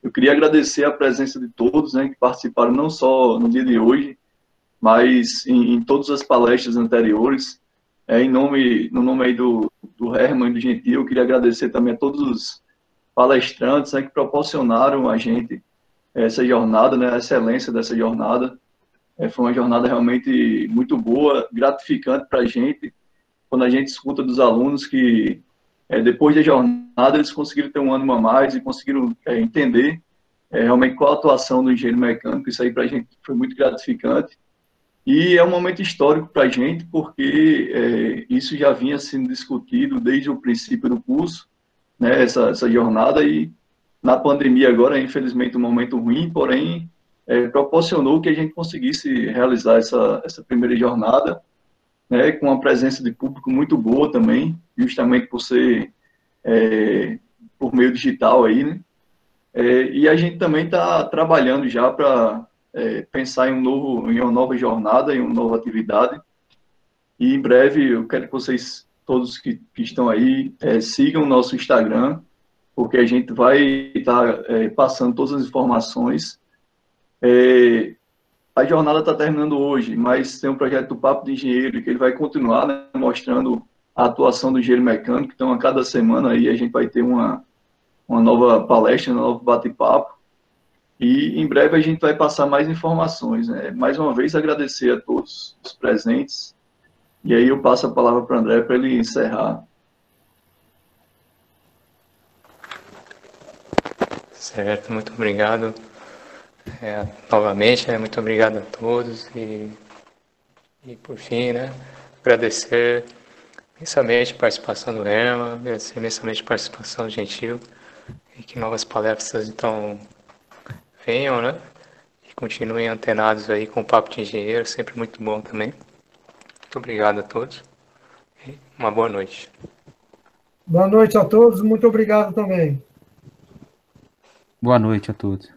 Eu queria agradecer a presença de todos, né, que participaram não só no dia de hoje, mas em todas as palestras anteriores. No nome aí do Herman e do Gentil, eu queria agradecer também a todos os palestrantes, né, que proporcionaram a gente essa jornada, né, a excelência dessa jornada. Foi uma jornada realmente muito boa, gratificante para a gente, quando a gente escuta dos alunos que, depois da jornada, eles conseguiram ter um ânimo a mais e conseguiram entender realmente qual a atuação do engenheiro mecânico. Isso aí para a gente foi muito gratificante. E é um momento histórico para a gente, porque isso já vinha sendo discutido desde o princípio do curso, né, essa jornada, e na pandemia agora, infelizmente, um momento ruim, porém, proporcionou que a gente conseguisse realizar essa primeira jornada, né, com uma presença de público muito boa também, justamente por ser por meio digital aí, né? E a gente também está trabalhando já para pensar em uma nova jornada, em uma nova atividade. E em breve eu quero que vocês, todos que estão aí, sigam o nosso Instagram, porque a gente vai estar passando todas as informações. A jornada está terminando hoje, mas tem um projeto do Papo de Engenheiro, que ele vai continuar, né, mostrando a atuação do engenheiro mecânico. Então, a cada semana aí a gente vai ter uma nova palestra, um novo bate-papo. E em breve a gente vai passar mais informações, né? Mais uma vez, agradecer a todos os presentes. E aí eu passo a palavra para o André para ele encerrar. Certo, muito obrigado. Novamente, muito obrigado a todos. E por fim, né, agradecer imensamente a participação do Herman, agradecer imensamente a participação do Gentil, e que novas palestras então venham, né, e continuem antenados aí com o Papo de Engenheiro, sempre muito bom também. Muito obrigado a todos e uma boa noite. Boa noite a todos, muito obrigado também. Boa noite a todos.